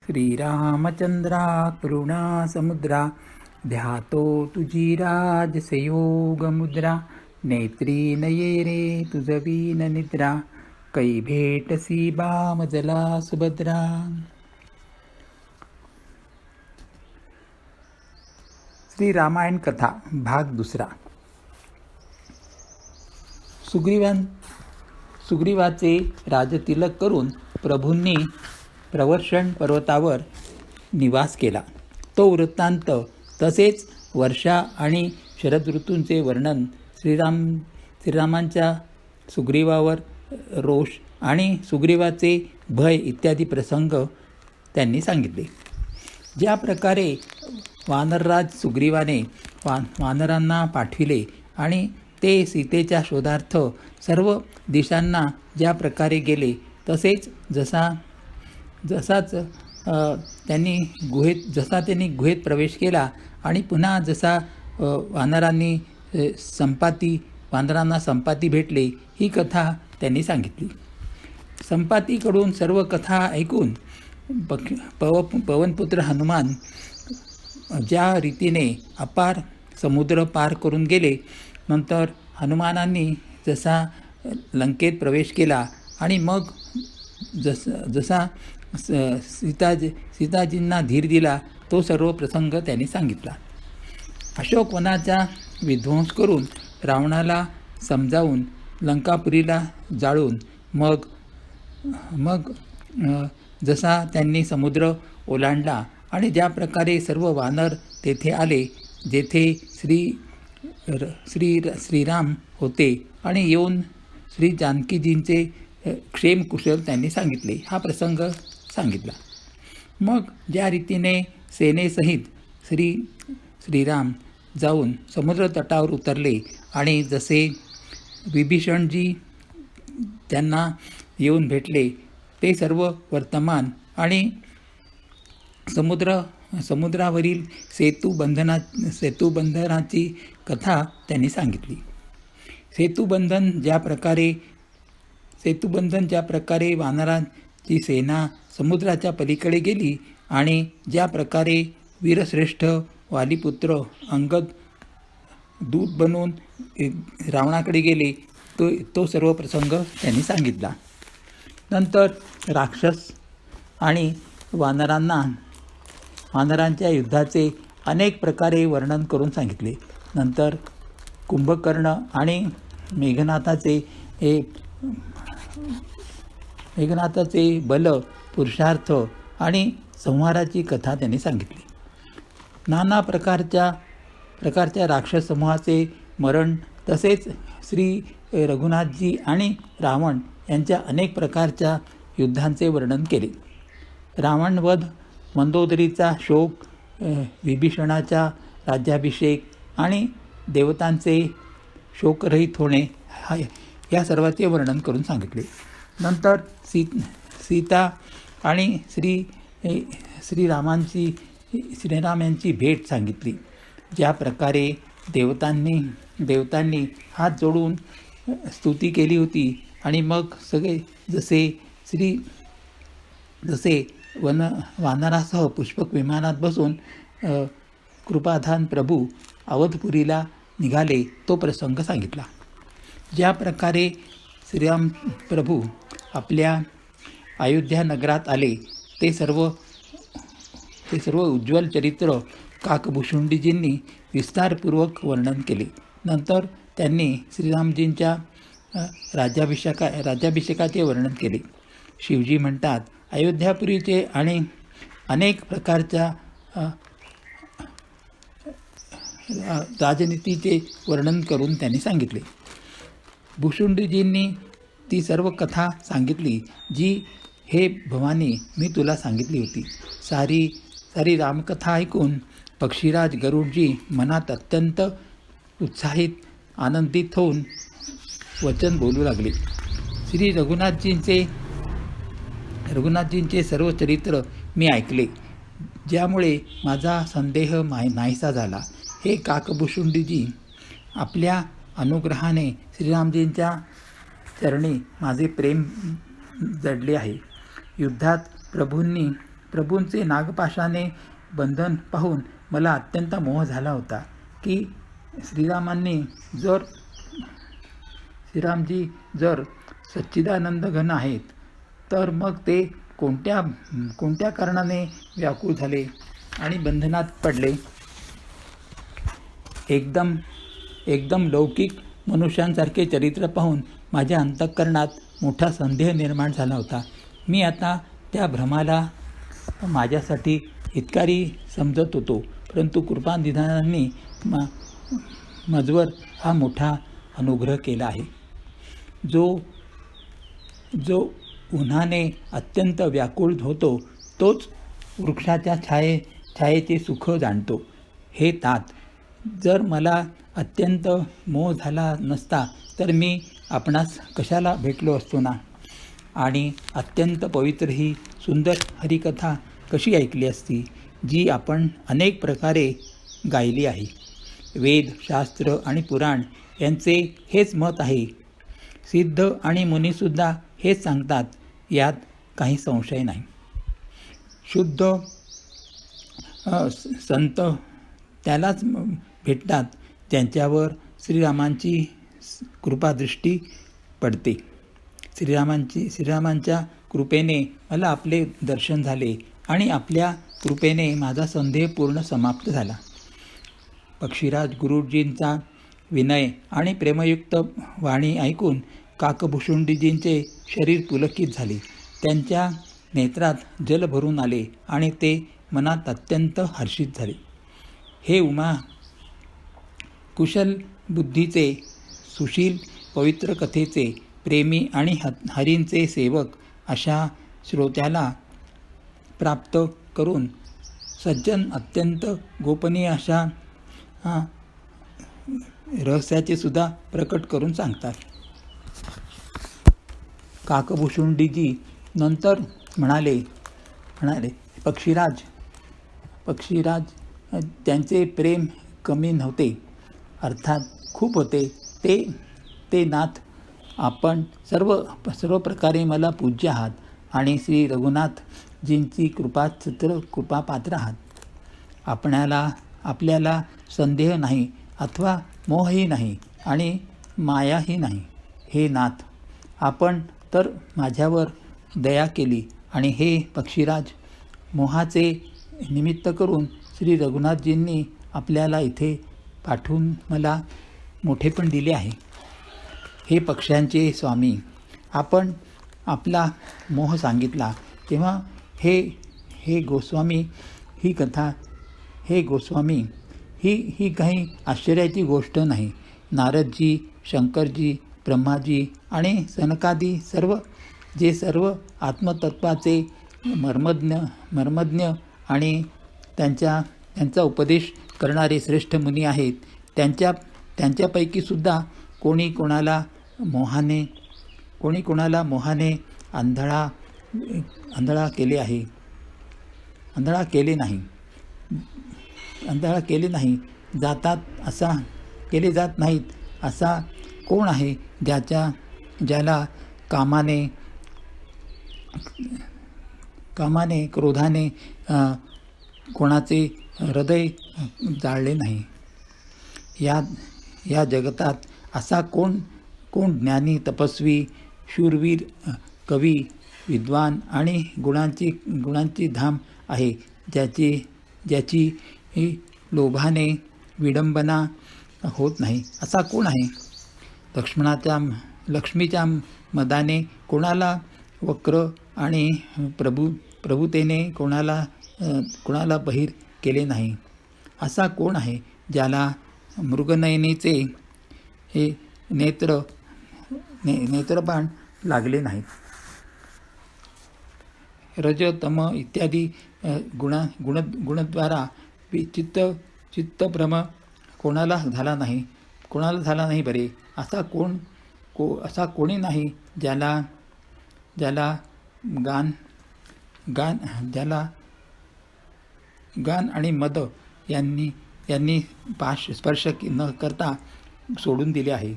श्रीरामचंद्रा करुणा समुद्रा, ध्यातो तुझी राजसयोग मुद्रा. नेत्री नये रे तुझवीन निद्रा, कै भेटसी बामजला सुभद्रा. श्री रामायण कथा भाग दुसरा. सुग्रीवाचे राजतिलक करून प्रभूंनी प्रवर्षण पर्वतावर निवास केला. तो वृत्तांत तसेच वर्षा आणि शरद ऋतूंचे वर्णन, श्रीरामांच्या सुग्रीवावर रोष आणि सुग्रीवाचे भय इत्यादी प्रसंग त्यांनी सांगितले. ज्या प्रकारे वानरराज सुग्रीवाने वानरांना पाठविले आणि ते सीतेच्या शोधार्थ सर्व दिशांना ज्या प्रकारे गेले, तसेच जसाच त्यांनी गुहेत प्रवेश केला आणि पुन्हा जसा वानरांना संपाती भेटले, ही कथा त्यांनी सांगितली. संपातीकडून सर्व कथा ऐकून पवनपुत्र हनुमान ज्या रीतीने अपार समुद्र पार करून गेले, नंतर हनुमानांनी जसा लंकेत प्रवेश केला आणि मग जसा सीताजींना धीर दिला, तो सर्व प्रसंग त्यांनी सांगितला. अशोकवनाचा विध्वंस करून रावणाला समजावून लंकापुरीला जाळून मग जसा त्यांनी समुद्र ओलांडला आणि ज्या प्रकारे सर्व वानर तेथे आले जेथे श्रीराम होते आणि येऊन श्री जानकीजींचे क्षेम कुशल त्यांनी सांगितले, हा प्रसंग सांगितला. मग ज्या रीतीने सेनेसहित श्रीराम जाऊन समुद्र तटावर उतरले आणि जसे विभीषणजी त्यांना येऊन भेटले, ते सर्व वर्तमान आणि समुद्रावरील सेतुबंधनाची कथा त्यांनी सांगितली. सेतुबंधन ज्या प्रकारे वानरांची सेना समुद्राच्या पलीकडे गेली आणि ज्या प्रकारे वीरश्रेष्ठ वालीपुत्र अंगद दूत बनवून रावणाकडे गेले, तो सर्व प्रसंग त्यांनी सांगितला. नंतर राक्षस आणि वानरांच्या युद्धाचे अनेक प्रकारे वर्णन करून सांगितले. नंतर कुंभकर्ण आणि मेघनाथाचे बल, पुरुषार्थ आणि संहाराची कथा त्यांनी सांगितली. नाना प्रकारच्या राक्षस समूहाचे मरण, तसेच श्री रघुनाथजी आणि रावण यांच्या अनेक प्रकारच्या युद्धांचे वर्णन केले. रावणवध, मंदोदरीचा शोक, विभीषणाचा राज्याभिषेक आणि देवतांचे शोकरहित होणे, या सर्वांचे वर्णन करून सांगितले. नंतर सीता आणि श्रीराम यांची भेट सांगितली. ज्या प्रकारे देवतांनी हात जोडून स्तुती केली होती आणि मग सगळे जसे वानरासह पुष्पक विमानात बसून कृपाधान प्रभू अवधपुरीला निघाले, तो प्रसंग सांगितला. ज्या प्रकारे श्रीराम प्रभू आपल्या अयोध्या नगरात आले, ते सर्व उज्ज्वल चरित्र काकभूषुंडीजींनी विस्तारपूर्वक वर्णन केले. नंतर त्यांनी श्रीरामजींच्या राज्याभिषेकाचे वर्णन केले. शिवजी म्हणतात, अयोध्यापुरीचे आणि अनेक प्रकारच्या राजनीतीचे वर्णन करून त्यांनी सांगितले. भूषुंडीजींनी ती सर्व कथा सांगितली जी हे भवानी मी तुला सांगितली होती. सारी रामकथा ऐकून पक्षीराज गरुडजी मनात अत्यंत उत्साहित आनंदित होऊन वचन बोलू लागले. श्री रघुनाथजींचे सर्व चरित्र मी ऐकले, ज्यामुळे माझा संदेह नाहीसा झाला. हे काकभूषुंडीजी, आपल्या अनुग्रहाने श्रीरामजींच्या चरणी माझे प्रेम जडले आहे. युद्धात प्रभूंनी प्रभूंचे नागपाशाने बंधन पाहून मला अत्यंत मोह झाला होता की श्रीरामजी जर सच्चिदानंद घन आहेत तर मग ते कोणत्या कारणाने व्याकुळ झाले आणि बंधनात पडले. एकदम लौकिक मनुष्यांसारखे चरित्र पाहून माझ्या अंतःकरणात मोठा संदेह निर्माण झाला होता. मी आता त्या भ्रमाला माझ्यासाठी हितकारी समजत होतो, परंतु कृपानिधानांनी माझवर हा मोठा अनुग्रह केला आहे. जो उन्हाने अत्यंत व्याकुळ होतो तोच वृक्षाच्या छायेचे सुख जाणतो. हे तात, जर मला अत्यंत मोह झाला नसता तर मी आपणास कशाला भेटलो असतो ना, आणि अत्यंत पवित्र ही सुंदर हरिकथा कशी ऐकली असती, जी आपण अनेक प्रकारे गायली आहे. वेद, शास्त्र आणि पुराण यांचे हेच मत आहे. सिद्ध आणि मुनीसुद्धा हेच सांगतात, यात काही संशय नाही. शुद्ध संत त्यालाच भेटतात त्यांच्यावर श्रीरामांची कृपादृष्टी पडते. श्रीरामांच्या कृपेने मला आपले दर्शन झाले आणि आपल्या कृपेने माझा संदेह पूर्ण समाप्त झाला. पक्षीराज गुरुजींचा विनय आणि प्रेमयुक्त वाणी ऐकून काकभूषुंडीजींचे शरीर पुलकित झाले. त्यांच्या नेत्रात जल भरून आले आणि ते मनात अत्यंत हर्षित झाले. हे उमा, कुशल बुद्धीचे, सुशील पवित्र कथेचे प्रेमी आणि हरींचे सेवक अशा श्रोत्याला प्राप्त करून सज्जन अत्यंत गोपनीय अशा रहस्याचे सुद्धा प्रकट करून सांगतात. काकभूषुंडीजी नंतर म्हणाले, पक्षीराज त्यांचे प्रेम कमी नव्हते, अर्थात खूप होते. ते नाथ, आपण सर्व प्रकारे मला पूज्य आहात आणि श्री रघुनाथजींची कृपापात्र आहात. आपल्याला संदेह नाही अथवा मोहही नाही आणि मायाही नाही. हे नाथ, आपण तर माझ्यावर दया केली आणि हे पक्षीराज, मोहाचे निमित्त करून श्री रघुनाथजींनी आपल्याला इथे पाठवून मला मोठेपण दिले आहे. हे पक्ष्यांचे स्वामी, आपण आपला मोह सांगितला तेव्हा हे गोस्वामी ही काही आश्चर्याची गोष्ट नाही. नारदजी, शंकरजी, ब्रह्माजी आणि सनकादी सर्व आत्मतत्वाचे मर्मज्ञ आणि त्यांचा उपदेश करणारे श्रेष्ठ मुनी आहेत, त्यांच्यापैकी सुद्धा कोणी कोणाला मोहाने आंधळा केले नाही केले जात नाहीत. असा कोण आहे ज्याला कामाने क्रोधाने कोणाचे हृदय जाळले नाही. या जगतात असा कोण ज्ञानी, तपस्वी, शूरवीर, कवी, विद्वान आणि गुणांची धाम आहे, ज्याची लोभाने विडंबना होत नाही. असा कोण आहे? लक्ष्मीच्या मदाने कोणाला वक्र आणि प्रभुतेने कोणाला बहिर केले नाही. असा कोण आहे ज्याला मृगनयनीचे हे नेत्रबाण लागले नाहीत. रज, तम इत्यादी गुणद्वारा चित्तभ्रम कोणाला झाला नाही बरे. असा कोणी नाही ज्याला गान आणि मद यांनी स्पर्श न करता सोडून दिले आहे.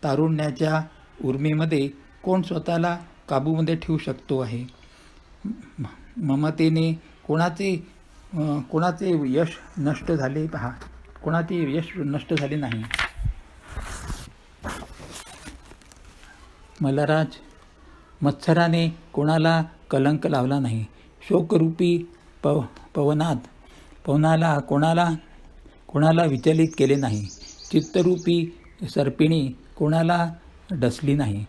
तारुण्याच्या उर्मीमध्ये कोण स्वतःला काबूमध्ये ठेवू शकतो आहे. ममतेने कोणाचे यश नष्ट झाले पहा, कोणाचे यश नष्ट झाले नाही. मल्हारराज, मत्सराने कोणाला कलंक लावला नाही. शोकरूपी पवनाला कोणाला विचलित केले नाही. चित्तरूपी सर्पिणी कोणाला डसली नाही.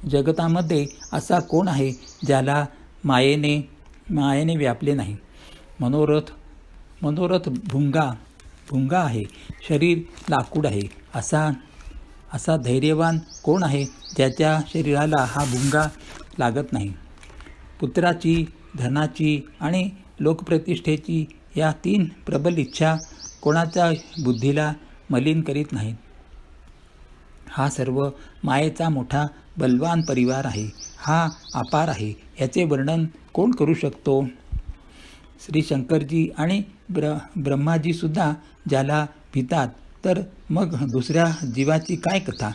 जगतामध्ये असा कोण आहे ज्याला मायेने व्यापले नाही. मनोरथ भुंगा आहे, शरीर लाकूड आहे. असा धैर्यवान कोण आहे ज्याच्या शरीराला हा भुंगा लागत नाही. पुत्राची, धनाची आणि लोकप्रतिष्ठेची या 3 प्रबल इच्छा कोणाच्या बुद्धीला मलिन करीत नाहीत. हा सर्व मायेचा मोठा बलवान परिवार आहे. हा अपार आहे. याचे वर्णन कोण करू शकतो? श्री शंकरजी आणि ब्रह्माजीसुद्धा ज्याला भितात, तर मग दुसऱ्या जीवाची काय कथा?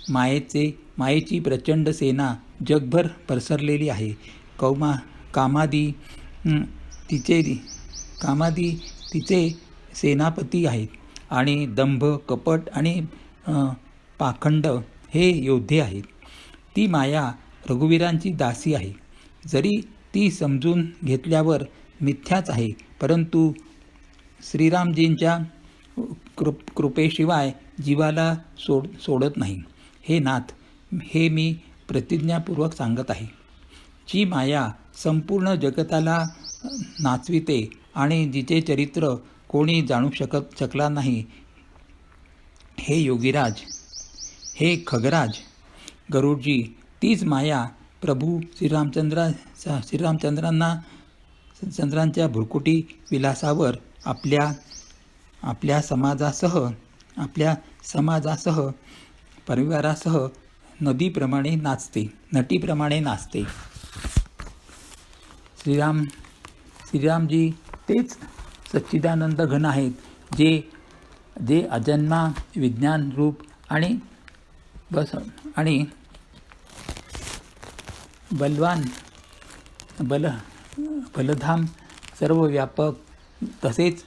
मायेची प्रचंड सेना जगभर पसरलेली आहे. कामादी तिचे सेनापती आहेत आणि दंभ, कपट आणि पाखंड हे योद्धे आहेत. ती माया रघुवीरांची दासी आहे. जरी ती समजून घेतल्यावर मिथ्याच आहे, परंतु श्रीरामजींच्या कृपेशिवाय जीवाला सोडत नाही. हे नाथ, हे मी प्रतिज्ञापूर्वक सांगत आहे. जी माया संपूर्ण जगताला नाचविते आणि जिचे चरित्र कोणी जाणू शकला नाही, हे योगीराज, हे खगराज, गरुडजी, तीच माया प्रभू श्रीरामचंद्रांच्या भुरकुटी विलासावर आपल्या समाजासह परिवारासह नटीप्रमाणे नाचते. श्रीरामजी तेच सच्चिदानंद घन आहेत, जे अजन्मा विज्ञान रूप आणि बलवान बलधाम, सर्व व्यापक, तसेच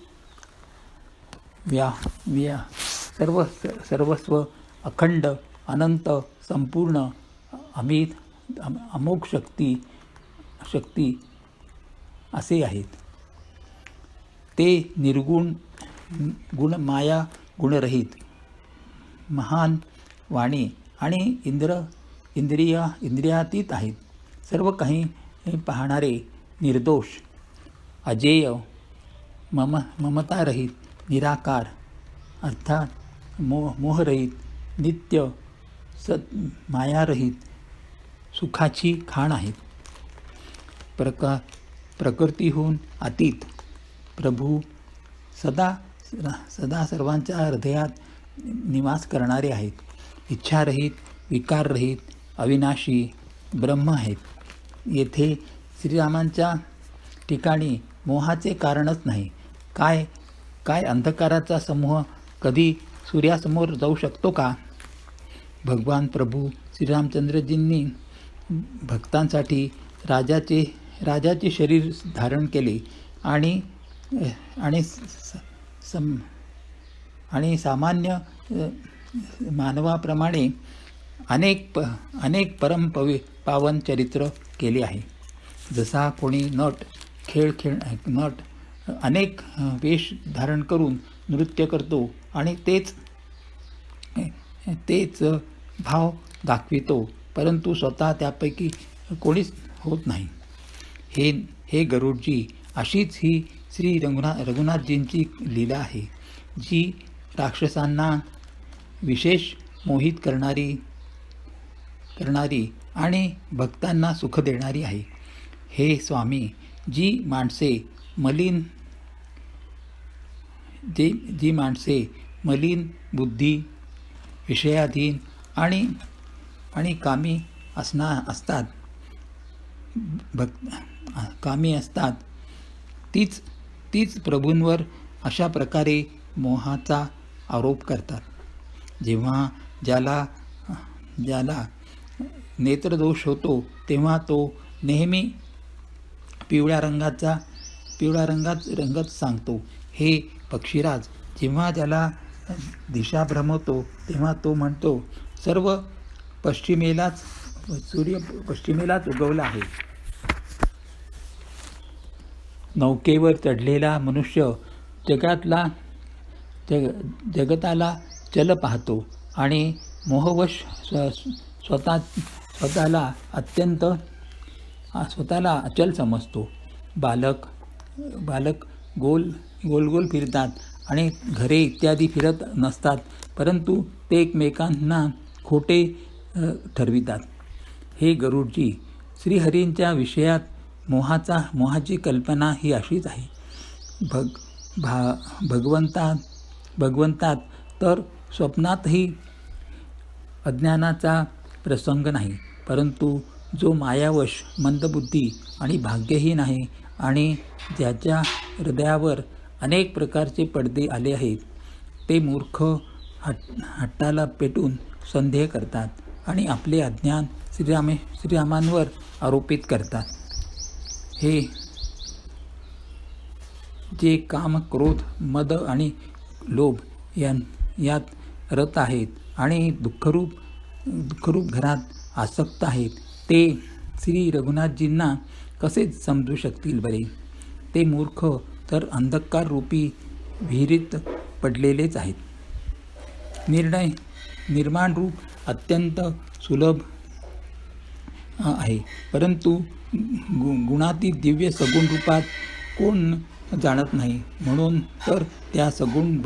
सर्वस्व, अखंड, अनंत, संपूर्ण, अमोघ शक्ती असे आहेत. ते निर्गुण, माया गुणरहित, महान, वाणी आणि इंद्रियातीत आहेत. सर्व काही पाहणारे, निर्दोष, अजेय, ममतारहित, निराकार, अर्थात मोहरहित, नित्य, मायारहित, सुखाची खाण आहेत. प्रकृतीहून अतीत प्रभू सदा सर्वांच्या हृदयात निवास करणारे आहेत. इच्छारहित, विकाररहित, अविनाशी ब्रह्म आहेत. येथे श्रीरामांच्या ठिकाणी मोहाचे कारणच नाही. काय अंधकाराचा समूह कधी सूर्यासमोर जाऊ शकतो का? भगवान प्रभू श्रीरामचंद्रजींनी भक्तांसाठी राजाचे शरीर धारण केले आणि सामान्य मानवाप्रमाणे अनेक पावन चरित्र केले आहे. जसा कोणी नट अनेक वेश धारण करून नृत्य करतो आणि तेच भाव दाखवितो, परंतु स्वतः त्यापैकी कोणीच होत नाही. हे गरुडजी, अशीच ही श्री रघुनाथजींची लीला आहे, जी राक्षसांना विशेष मोहित करणारी आणि भक्तांना सुख देणारी आहे. हे स्वामी, जी माणसे मलिन बुद्धी, विषयाधीन आणि कामी असतात, तीच प्रभूंवर अशा प्रकारे मोहाचा आरोप करतात. जेव्हा ज्याला नेत्रदोष होतो, तेव्हा तो नेहमी पिवळ्या रंगात सांगतो. हे पक्षीराज, जेव्हा त्याला दिशा भ्रमवतो तेव्हा तो म्हणतो, सर्व सूर्य पश्चिमेलाच उगवला आहे. नौकेवर चढलेला मनुष्य जगताला चल पाहतो आणि मोहवश स्वतःला अचल समजतो. बालक गोल फिरतात आणि घरे इत्यादी फिरत नसतात, परंतु ते एकमेकांना खोटे ठरवितात. हे गरुडजी, श्रीहरींच्या विषयात मोहाची कल्पना ही अशीच आहे. भगवंतात तर स्वप्नातही अज्ञानाचा प्रसंग नाही, परंतु जो मायावश, मंदबुद्धी आणि भाग्यहीन आहे आणि ज्याच्या हृदयावर अनेक प्रकारचे पडदे आले आहेत, ते मूर्ख हट्टाला पेटून संदेह करतात आणि आपले अज्ञान श्रीरामांवर आरोपित करतात. हे जे काम, क्रोध, मद आणि लोभ यात रत आहेत आणि दुःखरूप घरात आसक्त आहेत, ते श्री रघुनाथजींना कसे समजू शकतील बरे? ते मूर्ख तर अंधकार रूपी विहिरीत पडलेलेच आहेत. निर्माण रूप अत्यंत सुलभ आहे, परंतु गुणातीत दिव्य सगुण रूपात कोण जाणत नाही. म्हणून तर त्या सगुण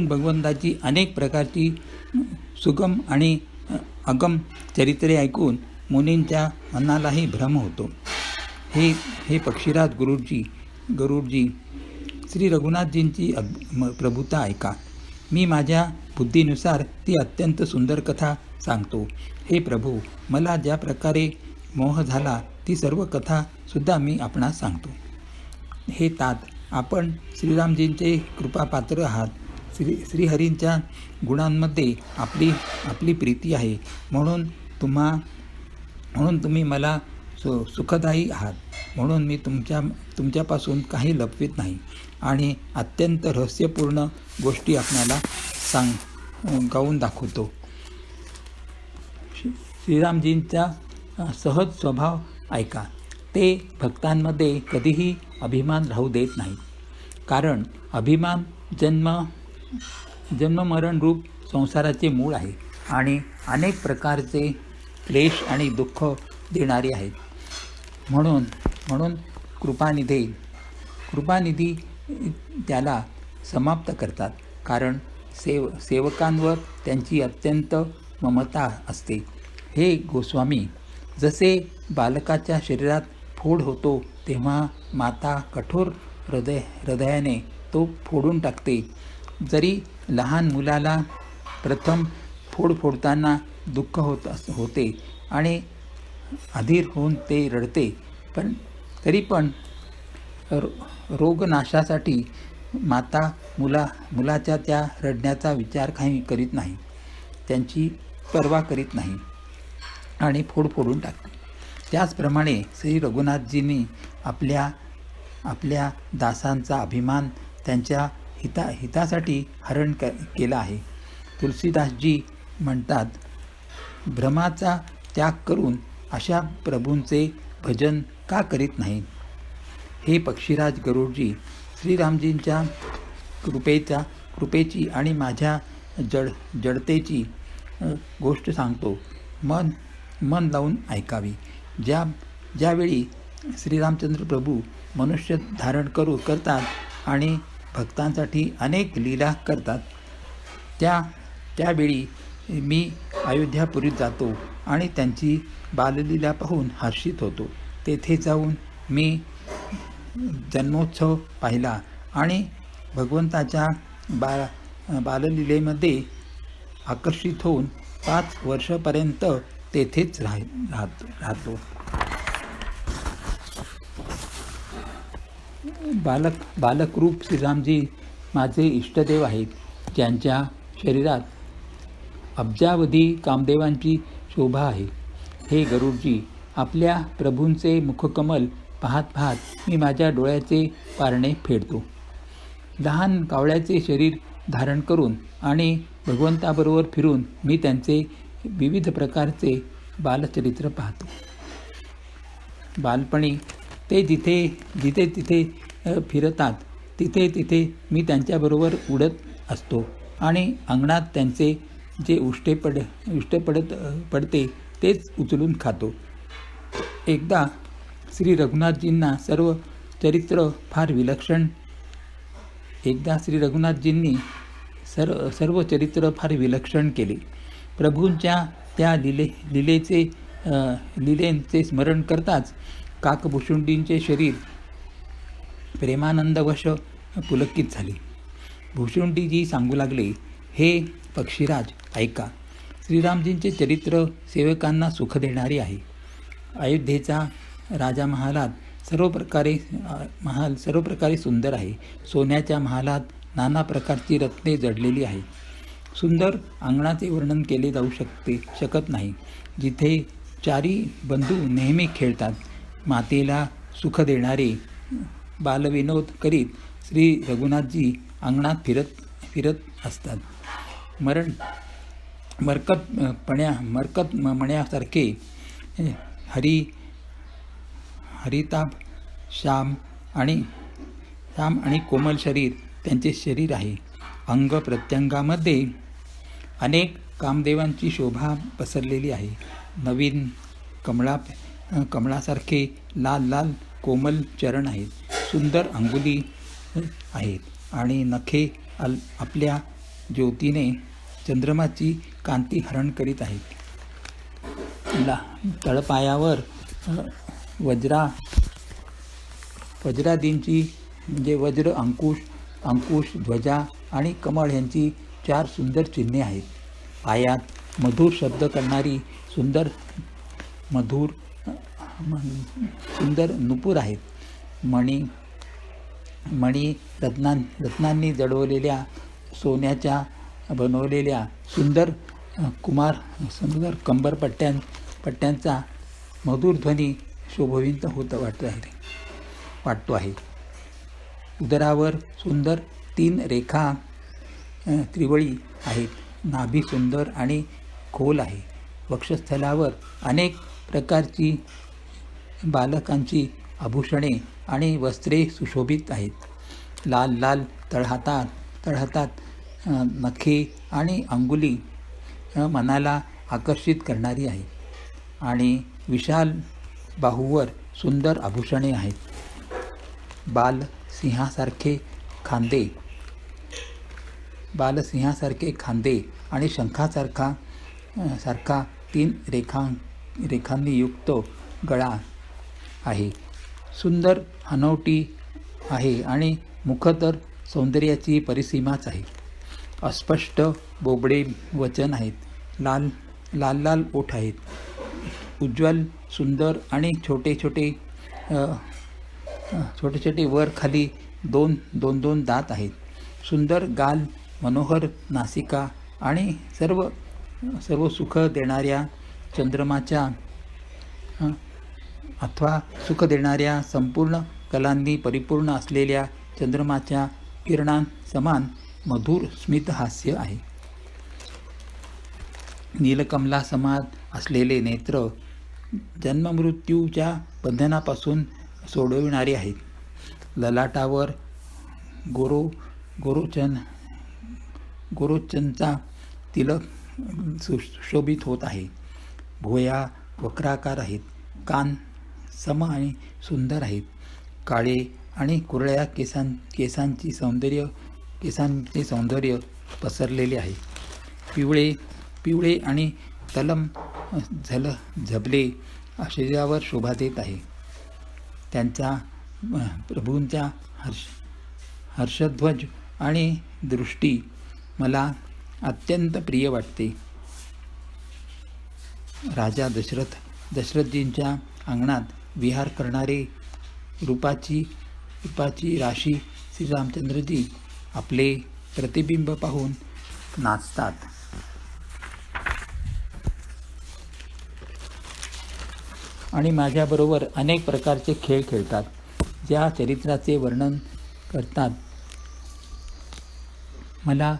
भगवंताची अनेक प्रकारची सुगम आणि अगम चरित्रे ऐकून मुनींच्या मनालाही भ्रम होतो. हे पक्षीराज गरुडजी, श्री रघुनाथजींची प्रभुता ऐका. मी माझ्या बुद्धीनुसार ती अत्यंत सुंदर कथा सांगतो. हे प्रभू, मला ज्या प्रकारे मोह झाला ती सर्व कथा सुद्धा मी आपणास सांगतो. हे तात, आपण श्रीरामजींचे कृपापात्र आहात. श्रीहरींच्या गुणांमध्ये आपली प्रीती आहे, म्हणून तुम्ही मला सुखदायी आहात. म्हणून मी तुमच्यापासून काही लपवित नाही आणि अत्यंत रहस्यपूर्ण गोष्टी आपणाला गाऊन दाखवतो. श्रीरामजींचा सहज स्वभाव ऐका. ते भक्तांमध्ये कधीही अभिमान राहू देत नाहीत, कारण अभिमान जन्ममरण रूप संसाराचे मूळ आहे आणि अनेक प्रकारचे क्लेश आणि दुःख देणारे आहेत. म्हणून कृपानिधी त्याला समाप्त करतात, कारण सेवकांवर त्यांची अत्यंत ममता असते. हे गोस्वामी, जसे बालकाच्या शरीरात फोड होतो तेव्हा माता कठोर हृदयाने तो फोडून टाकते. जरी लहान मुलाला प्रथम फोडताना दुःख होते आणि अधीर होऊन ते रडते, तरी पण रोगनाशासाठी माता मुलाच्या त्या रडण्याचा विचार काही करीत नाही, त्यांची पर्वा करीत नाही आणि फोडून टाकते. त्याचप्रमाणे श्री रघुनाथजींनी आपल्या दासांचा अभिमान त्यांच्या हितासाठी हरण केला आहे. तुलसीदासजी म्हणतात, भ्रमाचा त्याग करून अशा प्रभूंचे भजन का करीत नाही? हे पक्षीराज गरुडजी, श्रीरामजींच्या कृपेची आणि माझ्या जडतेची गोष्ट सांगतो. मन लावून ऐकावी. ज्यावेळी श्रीरामचंद्र प्रभू मनुष्य धारण करतात आणि भक्तांसाठी अनेक लीला करतात, त्यावेळी मी अयोध्यापुरीत जातो आणि त्यांची बाललीला पाहून हर्षित होतो. तेथे जाऊन मी जन्मोत्सव पाहिला आणि भगवंताच्या बाललीलेमध्ये आकर्षित होऊन 5 वर्षापर्यंत तेथेच राहतो. बालकरूप श्रीरामजी माझे इष्टदेव आहेत. ज्यांच्या शरीरात अब्जावधी कामदेवांची शोभा आहे. हे गरुडजी, आपल्या प्रभूंचे मुखकमल पाहत पाहत मी माझ्या डोळ्याचे पारणे फेडतो. लहान कावळ्याचे शरीर धारण करून आणि भगवंताबरोबर फिरून मी त्यांचे विविध प्रकारचे बालचरित्र पाहतो. बालपणी ते जिथे तिथे फिरतात, तिथे तिथे मी त्यांच्याबरोबर उडत असतो आणि अंगणात त्यांचे जे उष्टे पडते तेच उचलून खातो. एकदा श्री रघुनाथजींनी सर्व चरित्र फार विलक्षण केले. प्रभूंच्या त्या लीलेंचे स्मरण करताच काकभुशुंडींचे शरीर प्रेमानंदवश पुलकित झाले. भुशुंडीजी सांगू लागले, हे पक्षीराज, ऐका. श्रीरामजींचे चरित्र सेवकांना सुख देणारे आहे. अयोध्येचा राजा सर्व प्रकारे सुंदर आहे. सोन्याच्या महालात नाना प्रकारची रत्ने जडलेली आहेत. सुंदर अंगणाचे वर्णन केले जाऊ शकत नाही, जिथे चारी बंधू नेहमी खेळतात. मातेला सुख देणारे बालविनोद करीत श्री रघुनाथजी अंगणात फिरत असतात. मरकत मण्यासारखे हरिताभ श्याम आणि कोमल शरीर त्यांचे शरीर आहे. अंग प्रत्यंगामध्ये अनेक कामदेवांची शोभा पसरलेली आहे. नवीन कमळासारखे लाल कोमल चरण आहेत. सुंदर अंगुली आहेत आणि नखे आपल्या ज्योतीने चंद्रमाची कांती हरण करीत आहेत. तळपायावर वज्रादींची म्हणजे वज्र, अंकुश, ध्वजा आणि कमळ यांची 4 सुंदर चिन्हे आहेत. पायात मधुर शब्द करणारी सुंदर नुपूर आहेत. मणी रत्नांनी जडवलेल्या सोन्याच्या बनवलेल्या सुंदर कंबरपट्ट्यांचा मधुर ध्वनी शोभविंत वाटतो आहे. उदरावर सुंदर 3 रेखा त्रिवळी आहेत. नाभी सुंदर आणि खोल आहे. वक्षस्थलावर अनेक प्रकारची बालकांची आभूषणे आणि वस्त्रे सुशोभित आहेत. लाल तळहातात नखे आणि अंगुली मनाला आकर्षित करणारी आहे आणि विशाल बाहूवर सुंदर आभूषणे आहेत. बालसिंहासारखे खांदे आणि शंखासारखा 3 रेखांनी युक्त गळा आहे. सुंदर हनवटी आहे आणि मुख तर सौंदर्याची परिसीमाच आहे. अस्पष्ट बोबडे वचन आहेत. लाल ओठ आहेत. उज्ज्वल, सुंदर आणि छोटे वर खाली दोन दात आहेत. सुंदर गाल, मनोहर नासिका आणि सर्व सुख देणाऱ्या चंद्रमाच्या अथवा सुख देणाऱ्या संपूर्ण कलांनी परिपूर्ण असलेल्या चंद्रमाच्या किरणांसमान मधुर स्मित हास्य आहे. नीलकमला समान असलेले नेत्र जन्ममृत्यूच्या बंधनापासून सोडविणारे आहेत. ललाटावर गोरोचनचा तिलक सुशोभित होत आहे. भुवया वक्राकार आहेत. कान सम आणि सुंदर आहेत. काळे आणि कुरळ्या केसांचे सौंदर्य पसरलेले आहे. पिवळे आणि तलम झबले शरीरावर शोभा देत आहे. त्यांचा प्रभूंचा हर्षध्वज आणि दृष्टी मला अत्यंत प्रिय वाटते. राजा दशरथजींच्या अंगणात विहार करणारे रूपाची राशी श्रीरामचंद्रजी आपले प्रतिबिंब पाहून नाचतात. आणि माझ्याबरोबर अनेक प्रकारचे खेळ खेळतात. ज्या चरित्राचे वर्णन करतात मला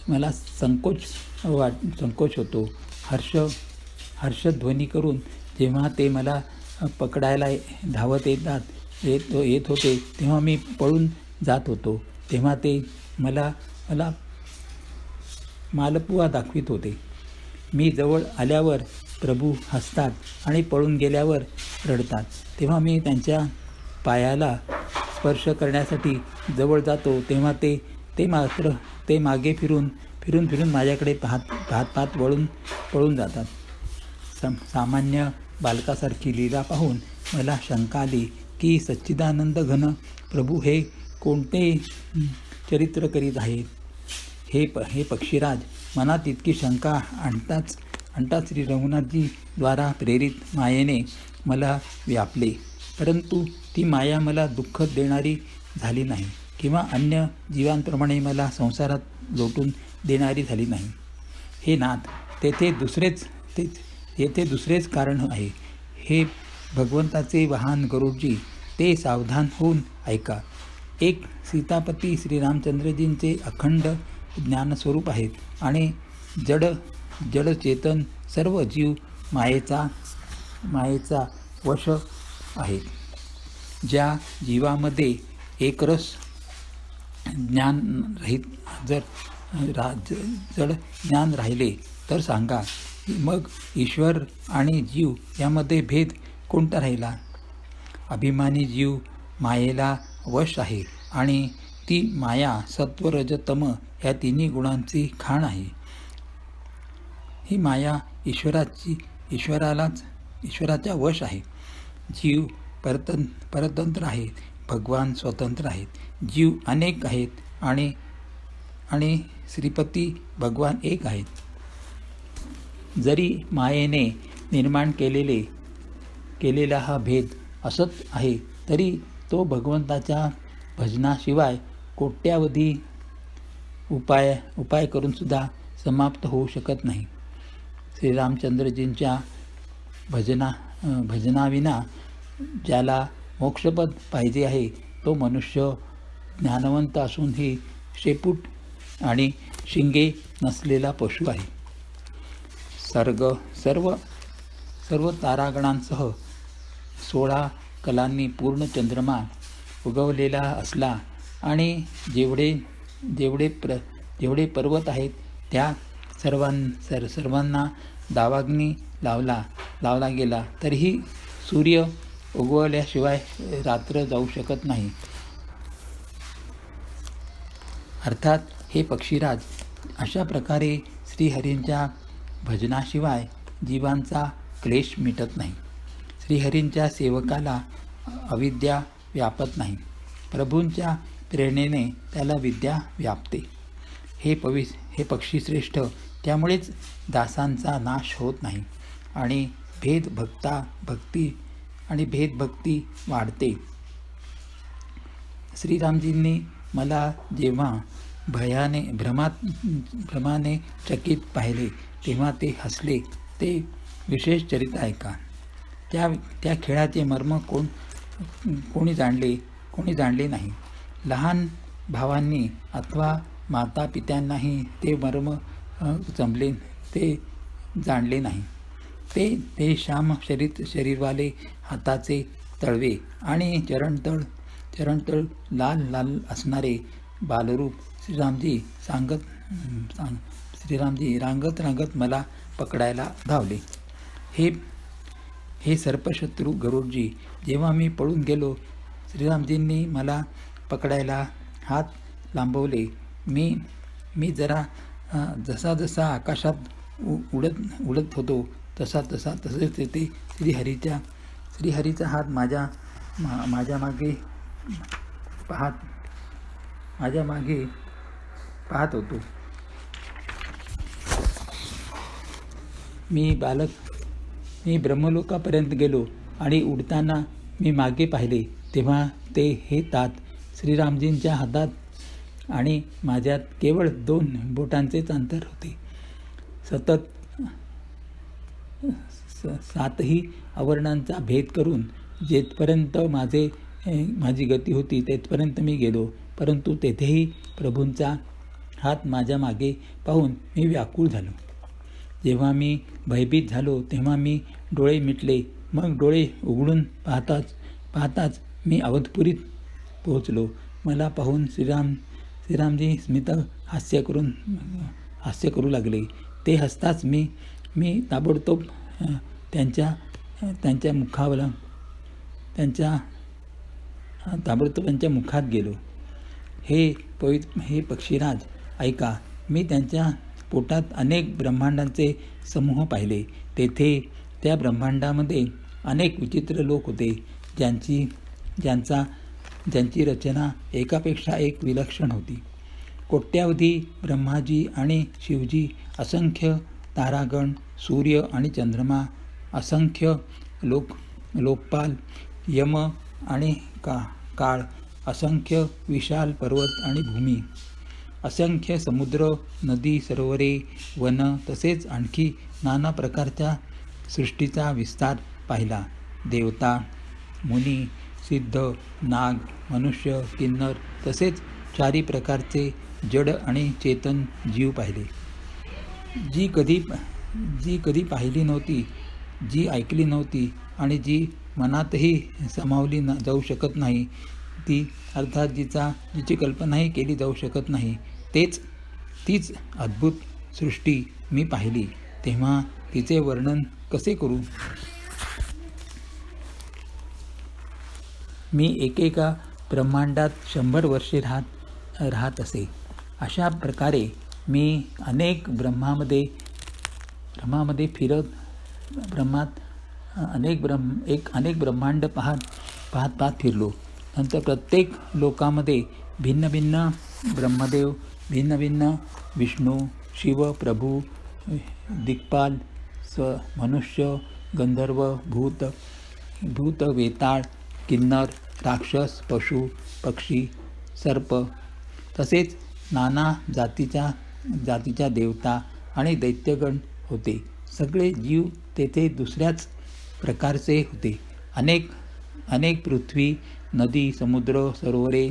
मला संकोच होतो. हर्षध्वनी करून जेव्हा ते मला पकडायला धावत येत होते तेव्हा मी पळून जात होतो. तेव्हा ते मला मालपुआ दाखवित होते. मी जवळ आल्यावर प्रभू हसतात आणि पळून गेल्यावर रडतात. तेव्हा मी त्यांच्या पायाला स्पर्श करण्यासाठी जवळ जातो तेव्हा ते मागे फिरून माझ्याकडे पाहत पळून जातात. सामान्य बालकासारखी लीला पाहून मला शंका आली की सच्चिदानंद घन प्रभू हे कोणते चरित्र करीत आहेत. हे पक्षीराज मनात इतकी शंका आणताच श्री रघुनाथजी द्वारा प्रेरित मायेने मला व्यापले. परंतु ती माया मला दुःख देणारी झाली नाही किंवा अन्य जीवांप्रमाणे मला संसारात लोटून देणारी झाली नाही. हे नाथ, येथे दुसरेच कारण आहे. हे भगवंताचे वाहन गरुडजी, ते सावधान होऊन ऐका. एक सीतापती श्रीरामचंद्रजींचे अखंड ज्ञानस्वरूप आहेत आणि जड चेतन सर्व जीव मायेचा वश आहेत. ज्या जीवामध्ये एकरस ज्ञान जड ज्ञान राहिले तर सांगा, मग ईश्वर आणि जीव यामध्ये भेद कोणता राहिला? अभिमानी जीव मायेला वश आहे आणि ती माया सत्व रज तम या तिन्ही गुणांची खाण आहे. ही माया ईश्वराच्या वश आहे. जीव परतंत्र आहेत, भगवान स्वतंत्र आहेत. जीव अनेक आहेत आणि श्रीपती भगवान एक आहेत. जरी मायेने निर्माण केलेला हा भेद असत आहे तरी तो भगवंताच्या भजनाशिवाय कोट्यावधी उपाय करून सुद्धा समाप्त होऊ शकत नाही. श्रीरामचंद्रजींच्या भजनाविना ज्याला मोक्षपद पाहिजे आहे तो मनुष्य ज्ञानवंत असूनही शेपूट आणि शिंगे नसलेला पशु आहे. सर्व तारागणांसह 16 कलांनी पूर्ण चंद्रमा उगवलेला असला आणि जेवढे पर्वत आहेत त्या सर्वांना दावाग्नी लावला गेला तरीही सूर्य उगवल्याशिवाय रात्र जाऊ शकत नाही. अर्थात हे पक्षीराज, अशा प्रकारे श्रीहरींच्या भजनाशिवाय जीवांचा क्लेश मिटत नाही. श्रीहरींच्या सेवकाला अविद्या व्यापत नाही. प्रभूंच्या प्रेरणेने त्याला विद्या व्यापते. हे पक्षीश्रेष्ठ, त्यामुळेच दासांचा नाश होत नाही आणि भेदभक्ती वाढते. श्रीरामजींनी मला जेव्हा भ्रमाने चकित पाहिले तेव्हा ते हसले. ते विशेष चरित्र ऐका. त्या खेळाचे मर्म कोणी जाणले नाही. लहान भावांनी अथवा माता पित्यांनाही ते मर्म जाणले नाही. ते श्याम शरीरवाले, हाताचे तळवे आणि चरणतळ लाल असणारे बालरूप श्रीरामजी रांगत मला पकडायला धावले. हे सर्पशत्रू गरुडजी, जेव्हा मी पळून गेलो श्रीरामजींनी मला पकडायला हात लांबवले. मी जसा आकाशात उडत होतो तसेच तेथे श्रीहरीचा हात माझ्या मागे पाहत होतो. मी ब्रह्मलोकापर्यंत गेलो आणि उडताना मी मागे पाहिले तेव्हा हे तात श्रीरामजींच्या हातात आणि माझ्यात केवळ 2 बोटांचेच अंतर होते. सतत 7ही आवरणांचा भेद करून जेथपर्यंत माझी गती होती तेथपर्यंत मी गेलो, परंतु तेथेही प्रभूंचा हात माझ्या मागे पाहून मी व्याकुळ झालो. जेव्हा मी भयभीत झालो तेव्हा मी डोळे मिटले. मग डोळे उघडून पाहताच मी अवधपुरीत पोहोचलो. मला पाहून श्रीरामजी स्मित हास्य करू लागले. ते हसताच मी ताबडतोब त्यांच्या मुखात गेलो. हे पक्षीराज ऐका, मी त्यांच्या पोटात अनेक ब्रह्मांडांचे समूह पाहिले. त्या ब्रह्मांडामध्ये अनेक विचित्र लोक होते, ज्यांची रचना एकापेक्षा एक विलक्षण होती. कोट्यावधी ब्रह्माजी आणि शिवजी, असंख्य तारागण, सूर्य आणि चंद्रमा, असंख्य लोकपाल, यम आणि काळ, असंख्य विशाल पर्वत आणि भूमी, असंख्य समुद्र, नदी, सरोवरे, वन, तसेच आणखी नाना प्रकारच्या सृष्टीचा विस्तार पाहिला. देवता, मुनी, सिद्ध, नाग, मनुष्य, किन्नर, तसेच 4 प्रकारचे जड आणि चेतन जीव पाहिले. जी कधी पाहिली नव्हती, जी ऐकली नव्हती आणि जी मनातही सामावली जाऊ शकत नाही, ती अर्थात जिची कल्पनाही केली जाऊ शकत नाही, तीच अद्भुत सृष्टी मी पाहिली. तेव्हा तिचे वर्णन कसे करू? मी एकेका ब्रह्मांडात 100 वर्षे राहत असे. अशा प्रकारे मी अनेक ब्रह्मामध्ये फिरत अनेक ब्रह्मांड पाहत फिरलो. नंतर प्रत्येक लोकामध्ये भिन्न भिन्न ब्रह्मदेव, भिन्न भिन्न विष्णू, शिव, प्रभू, दिक्पाल, मनुष्य, गंधर्व, भूत, वेताळ, किन्नर, राक्षस, पशु, पक्षी, सर्प, तसेच नाना जातीच्या देवता आणि दैत्यगण होते. सगळे जीव तेथे दुसऱ्याच प्रकारचे होते. अनेक पृथ्वी, नदी, समुद्र, सरोवरे,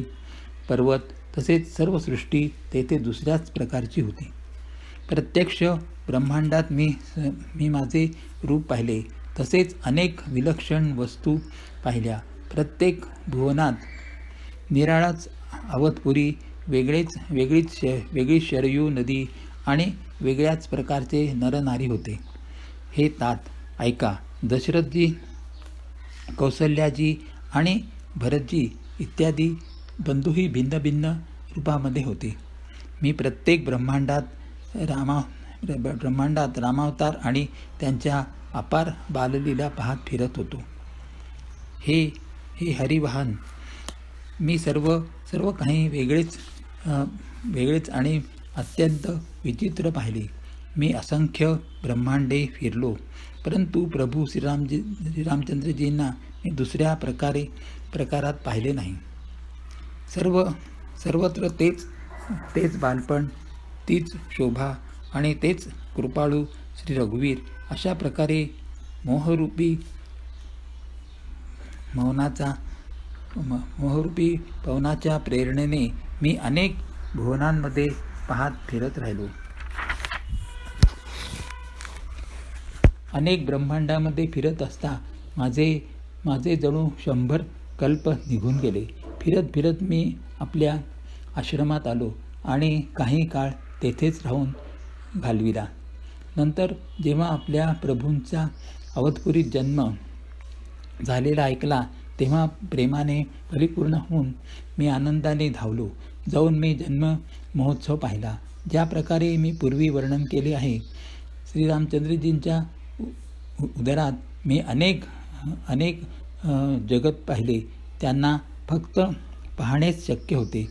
पर्वत, तसेच सर्व सृष्टी तेथे दुसऱ्याच प्रकारची होती. प्रत्यक्ष ब्रह्मांडात मी माझे रूप पाहिले. तसेच अनेक विलक्षण वस्तू पाहिल्या. प्रत्येक भुवनात निराळाच अवधपुरी, वेगळीच शरयू नदी आणि वेगळ्याच प्रकारचे नरनारी होते. हे तात ऐका, दशरथजी, कौसल्याजी आणि भरतजी इत्यादी बंधूही भिन्न भिन्न रूपामध्ये होते. मी प्रत्येक ब्रह्मांडात रामावतार आणि त्यांच्या अपार बाललीला पाहत फिरत होतो. हे हरिवाहन, मी सर्व काही वेगळेच आणि अत्यंत विचित्र पाहिले. मी असंख्य ब्रह्मांडे फिरलो, परंतु प्रभू श्रीरामचंद्रजींना मी दुसऱ्या प्रकारात पाहिले नाही. सर्वत्र तेच बालपण, तीच शोभा आणि तेच कृपाळू श्री रघुवीर. अशा प्रकारे मोहरूपी पवनाच्या प्रेरणेने मी अनेक भुवनांमध्ये पाहत फिरत राहिलो. अनेक ब्रह्मांडामध्ये फिरत असता माझे जणू 100 कल्प निघून गेले. फिरत मी आपल्या आश्रमात आलो आणि काही काळ तेथेच राहून घालविला. नंतर जेव्हा आपल्या प्रभूंचा अवधपुरीत जन्म झालेला ऐकला, तेव्हा प्रेमाने परिपूर्ण होऊन मी आनंदाने धावलो. जाऊन मी जन्म महोत्सव पाहिला. ज्या प्रकारे मी पूर्वी वर्णन केले आहे, श्रीरामचंद्रजींच्या उदरात मी अनेक जगत पाहिले. त्यांना फक्त पाहणेच शक्य होते,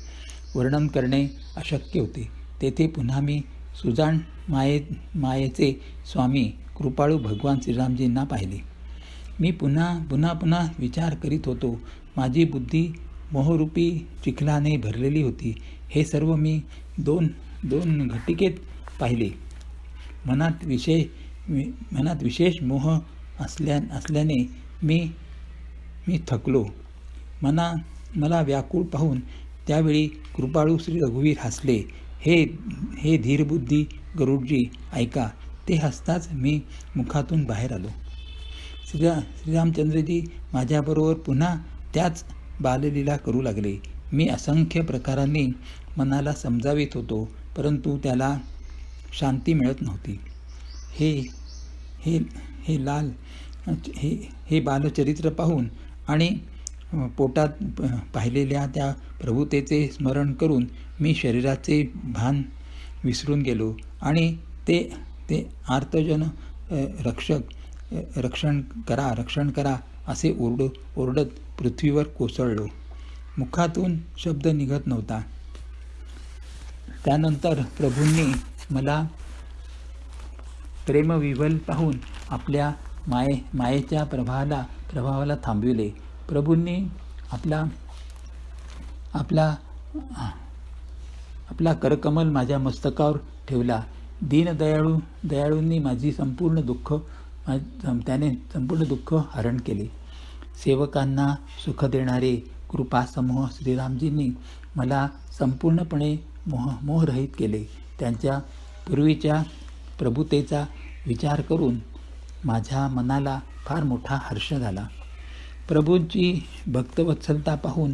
वर्णन करणे अशक्य होते. तेथे पुन्हा मी सुजाण मायेचे स्वामी कृपाळू भगवान श्रीरामजींना पाहिले. मी पुन्हा विचार करीत होतो. माझी बुद्धी मोहरूपी चिखलाने भरलेली होती. हे सर्व मी दोन दोन घटिकेत पाहिले. मनात विशेष मोह असल्याने मी थकलो. मला व्याकुळ पाहून त्यावेळी कृपाळू श्री रघुवीर हसले. हे धीरबुद्धी गरुडजी, ऐका. ते हसताच मी मुखातून बाहेर आलो. श्रीरामचंद्रजी माझ्याबरोबर पुन्हा त्याच बाललीला करू लागले. मी असंख्य प्रकारांनी मनाला समजावित होतो, परंतु त्याला शांती मिळत नव्हती. हे बालचरित्र पाहून आणि पोटात पाहिलेल्या त्या प्रभुतेचे स्मरण करून मी शरीराचे भान विसरून गेलो आणि ते आर्तजन रक्षण करा असे ओरडत पृथ्वीवर कोसळलो. मुखातून शब्द निघत नव्हता. त्यानंतर प्रभूंनी मला प्रेमविव्हल पाहून आपल्या मायेच्या प्रभावाला थांबविले. प्रभूंनी आपला करकमल माझ्या मस्तकावर ठेवला. दयाळूंनी त्याने संपूर्ण दुःख हरण केले. सेवकांना सुख देणारे कृपासमूह श्रीरामजींनी मला संपूर्णपणे मोहरहित केले. त्यांच्या पूर्वीच्या प्रभुतेचा विचार करून माझ्या मनाला फार मोठा हर्ष झाला. प्रभूंची भक्तवत्सलता पाहून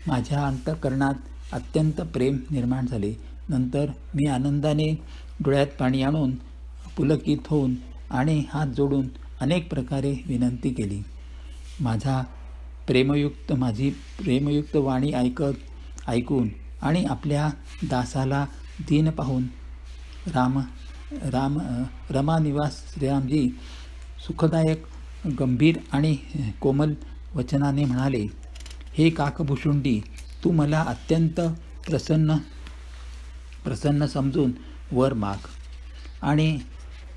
माझ्या अंतःकरणात अत्यंत प्रेम निर्माण झाले. नंतर मी आनंदाने डोळ्यात पाणी आणून पुलकित होऊन आणि हात जोडून अनेक प्रकारे विनंती केली. माझी प्रेमयुक्त वाणी ऐकून आणि आपल्या दासाला दीन पाहून रमानिवास श्रीरामजी सुखदायक गंभीर आणि कोमल वचनाने म्हणाले, हे काकभूषुंडी, तू मला अत्यंत प्रसन्न समजून वर माग आणि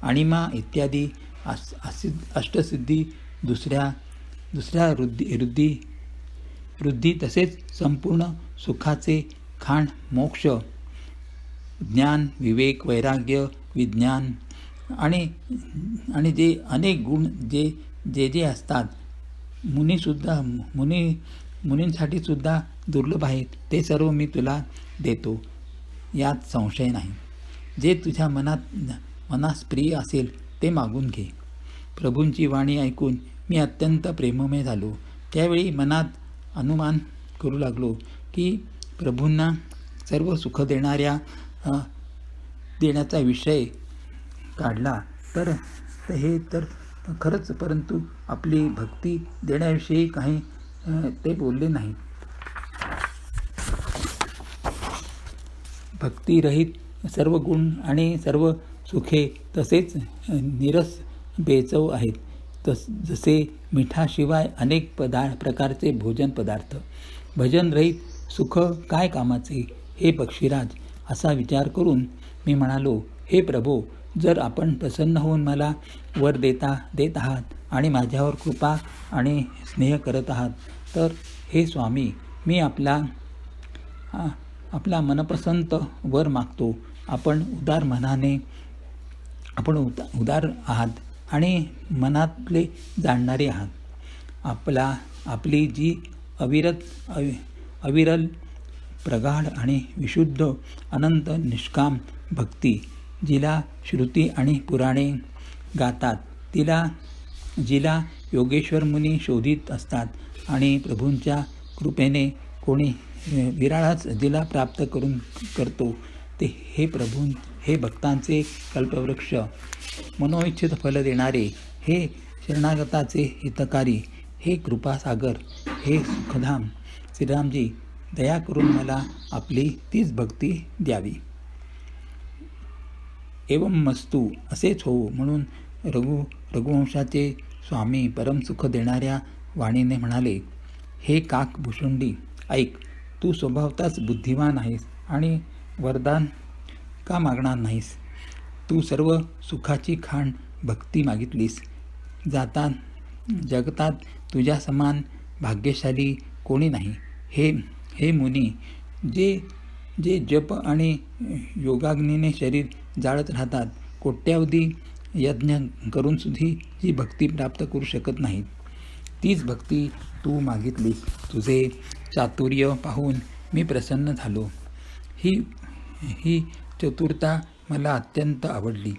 अणिमा इत्यादी अष्टसिद्धी दुसऱ्या वृद्धी तसेच संपूर्ण सुखाचे खाण मोक्ष, ज्ञान, विवेक, वैराग्य, विज्ञान आणि जे अनेक गुण जे असतात मुनींसाठी सुद्धा दुर्लभ आहेत, ते सर्व मी तुला देतो, यात संशय नाही. जे तुझ्या मनास प्रिय असेल ते मागून घे. प्रभूंची वाणी ऐकून मी अत्यंत प्रेममय झालो. त्यावेळी मनात अनुमान करू लागलो की प्रभूंना सर्व सुख देण्याचा विषय काढला तर खरंच, परंतु आपली भक्ती देण्याविषयी काही ते बोलले नाहीत. भक्तिरहित सर्व गुण आणि सर्व सुखे तसेच नीरस बेचव आहेत. जसे मिठाशिवाय अनेक प्रकारचे भोजन पदार्थ. भजनरहित सुख काय कामाचे, हे पक्षीराज, असा विचार करून मी म्हणालो, हे प्रभो, जर आपण प्रसन्न होऊन मला वर देत आहात आणि माझ्यावर कृपा आणि स्नेह करत आहात, तर हे स्वामी, मी आपला मनपसंत वर मागतो. आपण उदार आहात आणि मनातले जाणणारे आहात. आपली जी अविरल प्रगाढ आणि विशुद्ध अनंत निष्काम भक्ती, जिला श्रुती आणि पुराणे गातात, जिला योगेश्वर मुनी शोधित असतात आणि प्रभूंच्या कृपेने कोणी विराळाच जिला प्राप्त करतो, ते हे भक्तांचे कल्पवृक्ष, मनोइच्छित फल देणारे, हे शरणागताचे हितकारी, हे कृपासागर, हे सुखधाम श्रीरामजी, दया करून मला आपली तीच भक्ती द्यावी. एवंमस्तु, असेच होवो. म्हणून रघुवंशाचे स्वामी परमसुख देणाऱ्या वाणीने म्हणाले, हे काकभूषुंडी, ऐक. तू स्वभावताच बुद्धिमान आहेस आणि वरदान का मागणार नाहीस? तू सर्व सुखाची खाण भक्ती मागितलीस. जगतात तुझ्या समान भाग्यशाली कोणी नाही. हे हे मुनी, जे जे जप आणि योगाग्नीने शरीर जाळत राहतात, कोट्यावधी यज्ञ करूनसुद्धा जी भक्ती प्राप्त करू शकत नाहीत, तीच भक्ती तू मागितलीस. तुझे चातुर्य पाहून मी प्रसन्न झालो. ही ही चतुरता मला अत्यंत आवडली.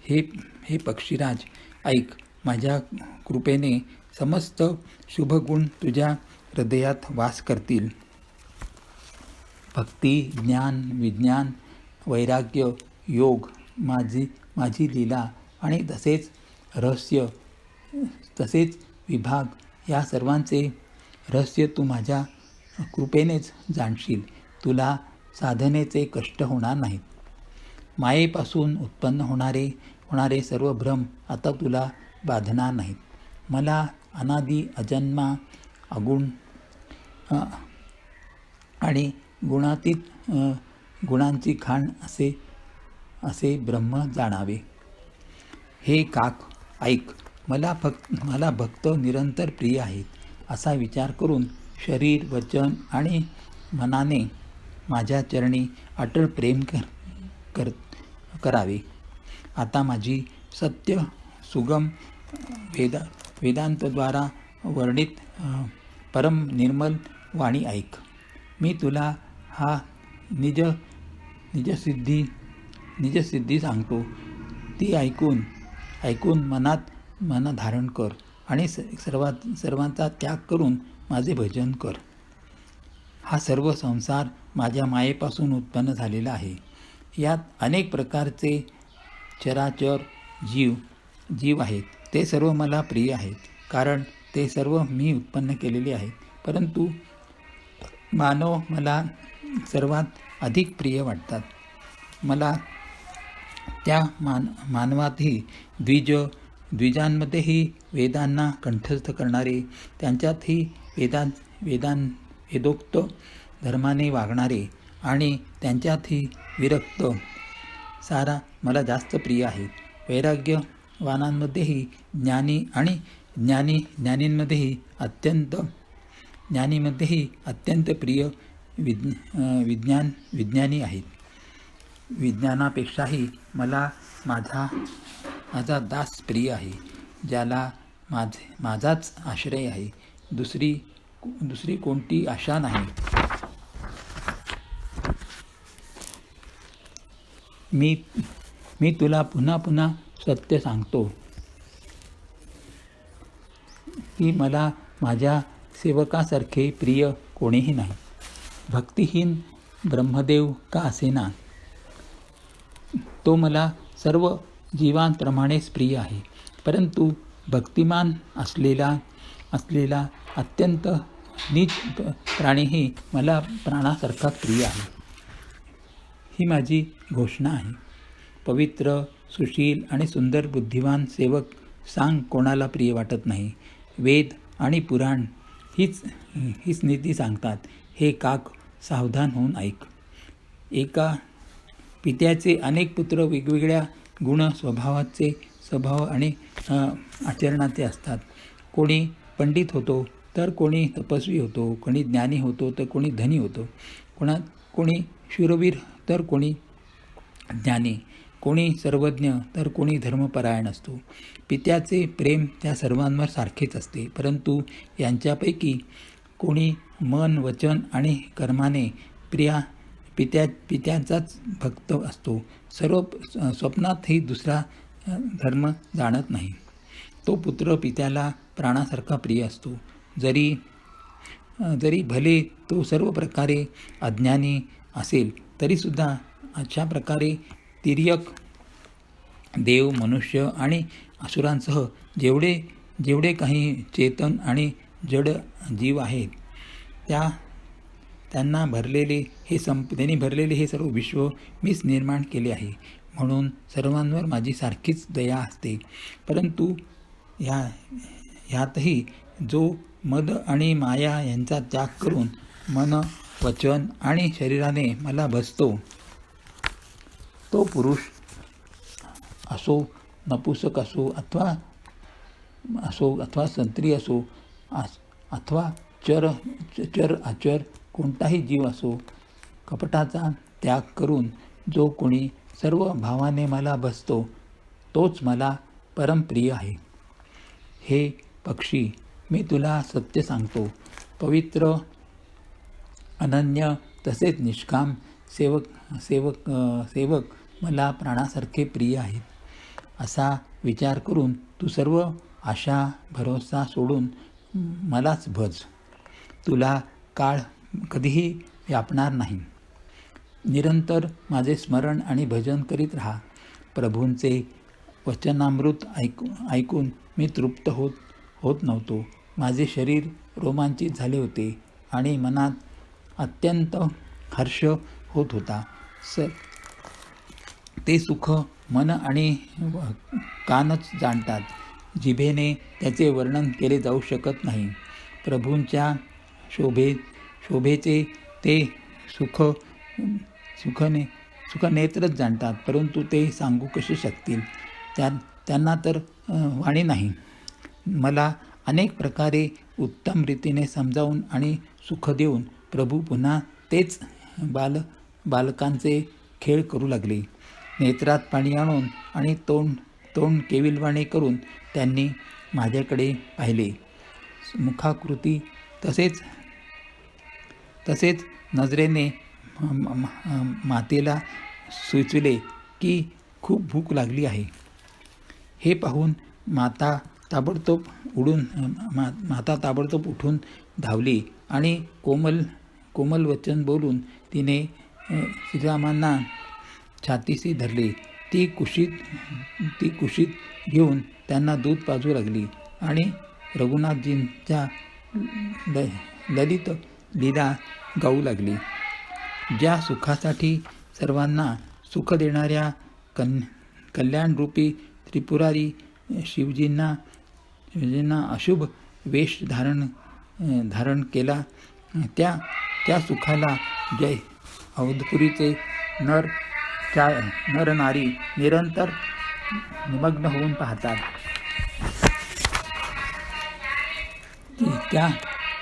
हे हे पक्षीराज, ऐक. माझ्या कृपेने समस्त शुभगुण तुझ्या हृदयात वास करतील. भक्ती, ज्ञान, विज्ञान, वैराग्य, योग, माझी लीला आणि तसेच रहस्य, तसेच विभाग या सर्वांचे रहस्य तू माझ्या कृपेनेच जाणशील. तुला साधनेचे कष्ट होणार नाहीत. मायेपासून उत्पन्न होणारे सर्व भ्रम आता तुला बाधणार नाहीत. मला अनादि अजन्मा अगुण आणि गुणातीत गुणांची खाण असे ब्रह्म जाणावे. हे काक, ऐक. मला भक्त निरंतर प्रिय आहेत असा विचार करून शरीर, वचन आणि मनाने माझ्या चरणी अटळ प्रेम करावे. आता माझी सत्य सुगम वेदांतद्वारा वर्णित परम निर्मल वाणी ऐक. मी तुला हा निजसिद्धी सांगतो. ती ऐकून मनात धारण कर आणि सर्वांचा त्याग करून माझे भजन कर. हा सर्व संसार माझ्या मायेपासून उत्पन्न झालेला आहे. यात अनेक प्रकारचे चराचर जीव आहेत. ते सर्व मला प्रिय आहेत, कारण ते सर्व मी उत्पन्न केलेले आहेत. परंतु मानव मला सर्वात अधिक प्रिय वाटतात. मला त्या मानवातही द्विजांमध्येही वेदांना कंठस्थ करणारे, त्यांच्यातही वेदोक्त धर्माने वागणारे आणि त्यांच्यातही विरक्त सारा मला जास्त प्रिय आहेत. वैराग्यवानांमध्येही ज्ञानी आणि ज्ञानींमध्येही अत्यंत प्रिय विज्ञानी आहेत. विज्ञानापेक्षाही मला माझा दास प्रिय आहे, ज्याला माझाच आश्रय आहे. दुसरी कोणती आशा नाही. मी तुला पुन्हा सत्य सांगतो की मला माझ्या सेवकासारखे प्रिय कोणीही नाही. भक्तिहीन ब्रह्मदेव का असेना, तो मला सर्व जीवांप्रमाणेच प्रिय आहे. परंतु भक्तिमान असलेला अत्यंत नीच प्राणीही मला प्राणासारखा प्रिय आहे. ही माझी घोषणा आहे. पवित्र, सुशील आणि सुंदर बुद्धिवान सेवक सांग कोणाला प्रिय वाटत नाही. वेद आणि पुराण हीच नीती सांगतात. हे काक, सावधान होऊन ऐक. एका पित्याचे अनेक पुत्र वेगवेगळ्या गुण स्वभाव आणि आचरणाचे असतात. कोणी पंडित होतो तर कोणी तपस्वी होतो, कोणी ज्ञानी होतो तर कोणी धनी होतो, कोणी शूरवीर तर कोणी ज्ञानी, कोणी सर्वज्ञ तर कोणी धर्मपरायण असतो. पित्याचे प्रेम त्या सर्वांवर सारखेच असते. परंतु यांच्यापैकी कोणी मन, वचन आणि कर्माने पित्याचाच भक्त असतो. सर्व स्वप्नातही दुसरा धर्म जाणत नाही. तो पुत्र पित्याला प्राणासारखा प्रिय असतो. जरी भले तो सर्व प्रकारे अज्ञानी असेल तरीसुद्धा अशा प्रकारे तिर्यक, देव, मनुष्य आणि असुरांसह जेवढे काही चेतन आणि जड जीव आहेत त्यांनी भरलेले हे सर्व विश्व मीच निर्माण केले आहे. म्हणून सर्वांवर माझी सारखीच दया असते. परंतु ह्यातही जो मद आणि माया यांचा त्याग करून मन, वचन आणि शरीराने मला भजतो, तो पुरुष असो, नपुसक असो अथवा स्त्री असो अथवा चर अचर कोणताही जीव असो, कपटाचा त्याग करून जो कोणी सर्व भावाने मला भजतो तोच मला परमप्रिय आहे. हे पक्षी, मी तुला सत्य सांगतो, पवित्र, अनन्य तसेच निष्काम सेवक सेवक सेवक मला प्राणासारखे प्रिय आहेत. असा विचार करून तू सर्व आशा भरोसा सोडून मलाच भज. तुला काळ कधीही व्यापणार नाही. निरंतर माझे स्मरण आणि भजन करीत राहा. प्रभूंचे वचनामृत ऐकून मी तृप्त होत नव्हतो. माझे शरीर रोमांचित झाले होते आणि मनात अत्यंत हर्ष होत होता. ते सुख मन आणि कानच जाणतात. जिभेने त्याचे वर्णन केले जाऊ शकत नाही. प्रभूंच्या शोभेचे ते सुख नेत्रच जाणतात, परंतु ते सांगू कसे शकतील? त्यांना तर वाणी नाही. मला अनेक प्रकारे उत्तम रीतीने समजावून आणि सुख देऊन प्रभू पुन्हा तेच बालकांचे खेळ करू लागले. नेत्रात पाणी आणून आणि तोंड केविलवाणे करून त्यांनी माझ्याकडे पाहिले. मुखाकृती तसेच नजरेने मातेला सुचविले की खूप भूक लागली आहे. हे पाहून माता ताबडतोब उठून धावली आणि कोमल वचन बोलून तिने श्रीरामांना छातीशी धरले. ती कुशीत घेऊन त्यांना दूध पाजू लागली आणि रघुनाथजींच्या ललित लीला गाऊ लागली. ज्या सुखासाठी सर्वांना सुख देणाऱ्या कल्याणरूपी त्रिपुरारी शिवजींना अशुभ वेश धारण केला, त्या सुखाला जय अवधपुरीचे नर नारी निरंतर निमग्न होऊन पाहतात.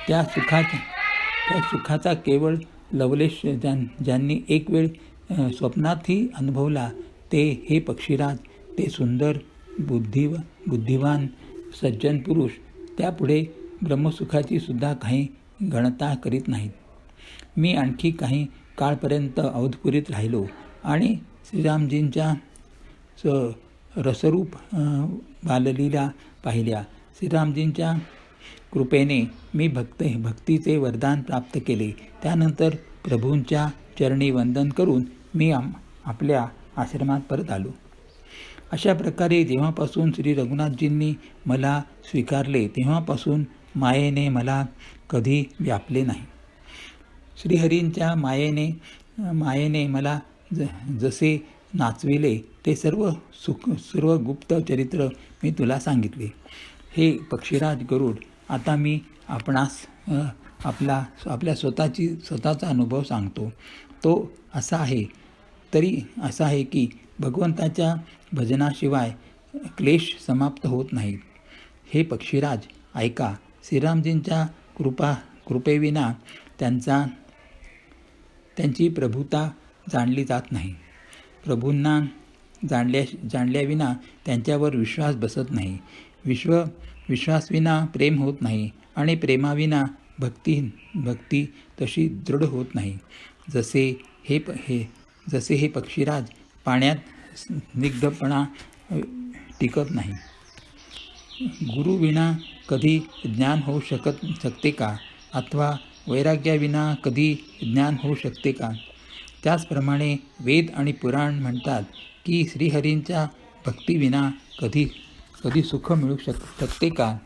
त्या सुखाचा केवळ लवलेश ज्यांनी एक वेळ स्वप्नातही अनुभवला ते हे पक्षीराज, ते सुंदर बुद्धिवान सज्जन पुरुष त्यापुढे ब्रह्मसुखाची सुद्धा काही गणता करीत नाहीत. मी आणखी काही काळपर्यंत अवधपुरीत राहिलो आणि श्रीरामजींच्या रसरूप बाललीला पाहिल्या. श्रीरामजींच्या कृपेने मी भक्तीचे वरदान प्राप्त केले. त्यानंतर प्रभूंच्या चरणी वंदन करून मी आपल्या आश्रमात परत आलो. अशा प्रकारे जेव्हापासून श्री रघुनाथजींनी मला स्वीकारले तेव्हापासून मायेने मला कधी व्यापले नाही. श्रीहरींच्या मायेने मला जसे नाचविले ते सर्व गुप्त चरित्र मी तुला सांगितले. हे पक्षीराज गरुड, आता मी आपणास आपल्या स्वतःचा अनुभव सांगतो. तो असा आहे की भगवंताच्या भजनाशिवाय क्लेश समाप्त होत नाहीत. हे पक्षीराज ऐका. श्रीरामजींच्या कृपेविना त्यांची प्रभुता जाणली जात नाही. प्रभूंना जाणल्याविना त्यांच्यावर विश्वास बसत नाही. विश्वासविना प्रेम होत नाही आणि प्रेमाविना भक्ती तशी दृढ होत नाही. जसे हे पक्षीराज पाण्यात स्निग्धपणा टिकत नाही. गुरुविना कधी ज्ञान होऊ शकते का? अथवा वैराग्याविना कधी ज्ञान होऊ शकते का? त्याचप्रमाणे वेद आणि पुराण म्हणतात की श्रीहरींच्या भक्तीविना कधी सुख मिळू शकते का?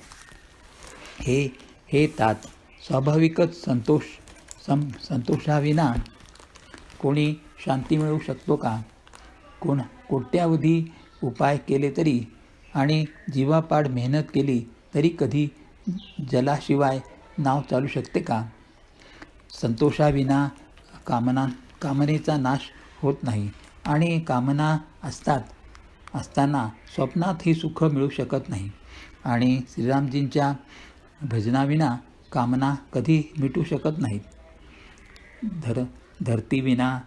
हे तात स्वाभाविकच संतोषाविना कोणी शांती मिळवू शकतो का? कोट्यावधी उपाय केले तरी आणि जीवापाड मेहनत केली तरी कधी जलाशिवाय नाव चालू शकते का? संतोषाविना कामनेचा नाश होत नाही आणि कामना असताना स्वप्नातही सुख मिळू शकत नाही. आणि श्रीरामजींच्या भजनाविना कामना कधी मिटू शकत नाहीत. धरतीविना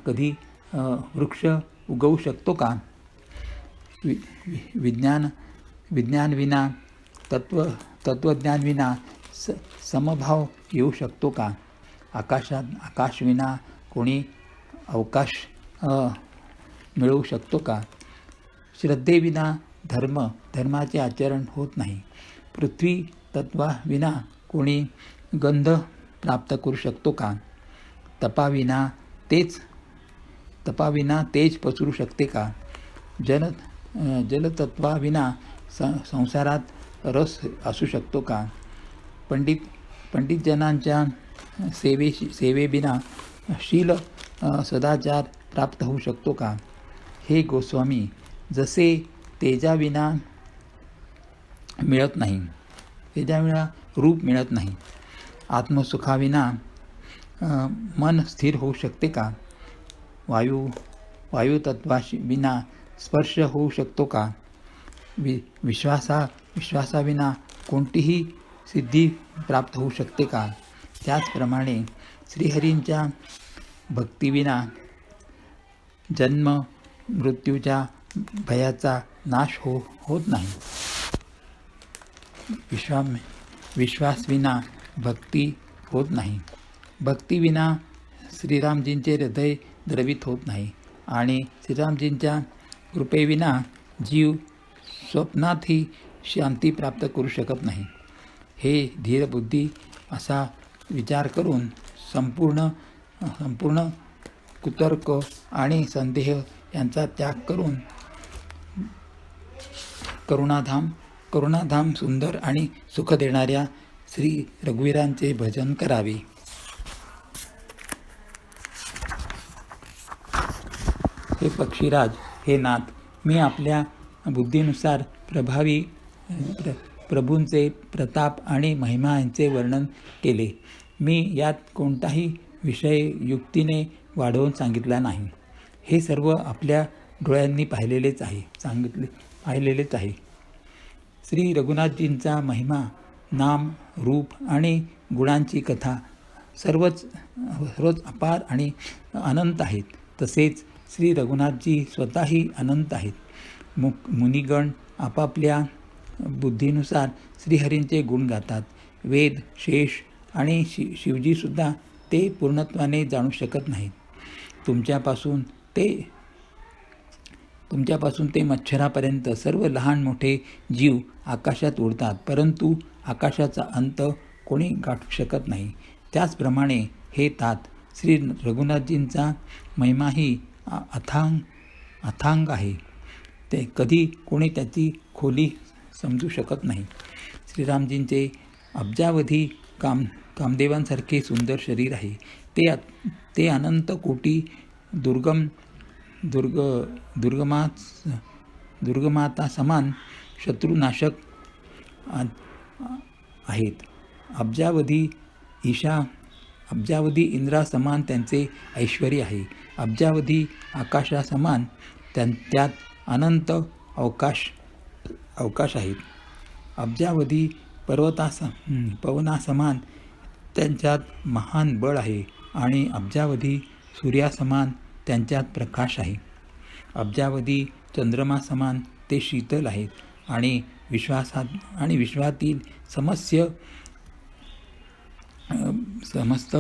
कधी वृक्ष उगवू शकतो का? विज्ञानविना तत्त्वज्ञानविना समभाव येऊ शकतो का? आकाशविना कोणी अवकाश मिळवू शकतो का? श्रद्धेविना धर्माचे आचरण होत नाही. पृथ्वी तत्वाविना कोणी गंध प्राप्त करू शकतो का? तपाविना तेज पसरू शकते का? जलतत्वाविना संसारात रस असू शकतो का? पंडितजनांच्या सेवेविना शील सदाचार प्राप्त होऊ शकतो का? हे गोस्वामी, जसे तेजाविना रूप मिळत नाही, आत्मसुखाविना मन स्थिर होऊ शकते का? वायुतत्वाविना स्पर्श होऊ शकतो का? विश्वासाविना कोणतीही सिद्धी प्राप्त होऊ शकते का? त्याचप्रमाणे श्रीहरींच्या भक्तीविना जन्म मृत्यूच्या भयाचा नाश होत नाही. विश्वासविना भक्ती होत नाही. भक्तीविना श्रीरामजींचे हृदय द्रवित होत नाही आणि श्रीरामजींच्या कृपेविना जीव स्वप्नातही शांती प्राप्त करू शकत नाही. हे धीरबुद्धी असा विचार करून संपूर्ण कुतर्क आणि संदेह यांचा त्याग करून करुणाधाम सुंदर आणि सुख देणाऱ्या श्री रघुवीरांचे भजन करावे. हे पक्षीराज, हे नाथ, मी आपल्या बुद्धीनुसार प्रभूंचे प्रताप आणि महिमा यांचे वर्णन केले. मी यात कोणताही विषय युक्तीने वाढवून सांगितला नाही. हे सर्व आपल्या डोळ्यांनी पाहिलेलेच आहे. श्री रघुनाथजींचा महिमा, नाम, रूप आणि गुणांची कथा सर्वच अपार आणि अनंत आहेत. तसेच श्री रघुनाथजी स्वतःही अनंत आहेत. मुनिगण आपापल्या बुद्धीनुसार श्रीहरींचे गुण गातात. वेद, शेष आणि शिवजीसुद्धा ते पूर्णत्वाने जाणू शकत नाहीत. तुमच्यापासून ते मच्छरापर्यंत सर्व लहान मोठे जीव आकाशात उडतात, परंतु आकाशाचा अंत कोणी गाठू शकत नाही. त्याचप्रमाणे हे तात, श्री रघुनाथजींचा महिमाही अथांग आहे. ते कधी कोणी त्याची खोली समजू शकत नाही. श्रीरामजींचे अब्जावधी कामदेवांसारखे सुंदर शरीर आहे. ते अनंत कोटी दुर्गमाता समान शत्रुनाशक आहेत. अब्जावधी इंद्रासमान त्यांचे ऐश्वर आहे. अब्जावधी आकाशासमान त्यात अनंत अवकाश आहेत. अब्जावधी पवनासमान त्यांच्यात महान बळ आहे आणि अब्जावधी सूर्यासमान त्यांच्यात प्रकाश आहे. अब्जावधी चंद्रमासमान ते शीतल आहेत आणि विश्वातील समस्त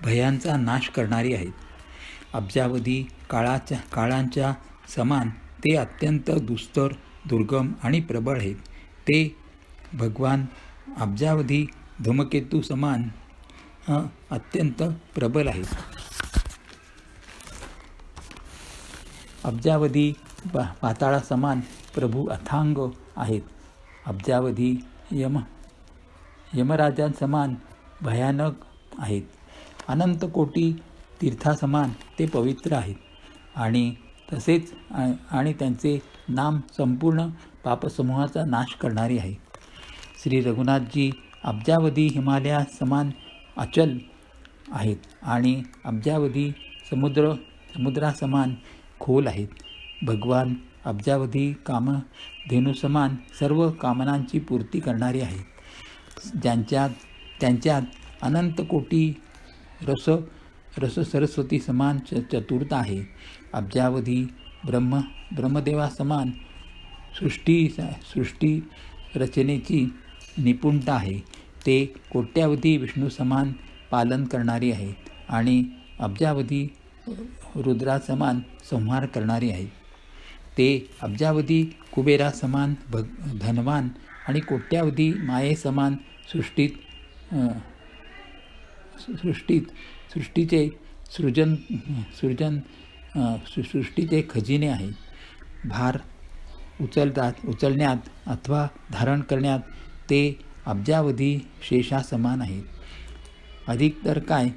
भयांचा नाश करणारी आहेत. अब्जावधी काळांच्या समान ते अत्यंत दुस्तर, दुर्गम आणि प्रबळ आहेत. ते भगवान अब्जावधी धूमकेतू समान अत्यंत प्रबल आहेत. अब्जावधी पाताळासमान प्रभू अथांग आहेत. अब्जावधी यमराजांसमान भयानक आहेत. अनंत कोटी तीर्थासमान ते पवित्र आहेत आणि तसेच त्यांचे नाम संपूर्ण पापसमूहाचा नाश करणारी आहे. श्री रघुनाथजी अब्जावधी हिमालयासमान अचल आहेत आणि अब्जावधी समुद्रासमान खोल आहेत. भगवान अब्जावधी कामधेनूसमान सर्व कामनांची पूर्ती करणारी आहेत. त्यांच्यात अनंत कोटी रस रस सरस्वती समान चतुरता आहे. अब्जावधी ब्रह्मदेवा समान सृष्टी रचनेची निपुणता आहे. ते कोट्यावधी विष्णू समान पालन करणारी आहेत आणि अब्जावधी रुद्रासमान संहार करणारी आहेत. ते अब्जावधी कुबेरासमान धनवान आणि कोट्यावधी मायेसमान सृष्टीचे सृष्टीचे खजिने आहेत. भार उचलण्यात अथवा धारण करण्यात ते अब्जावधी शेषासमान आहेत. अधिक तर काय,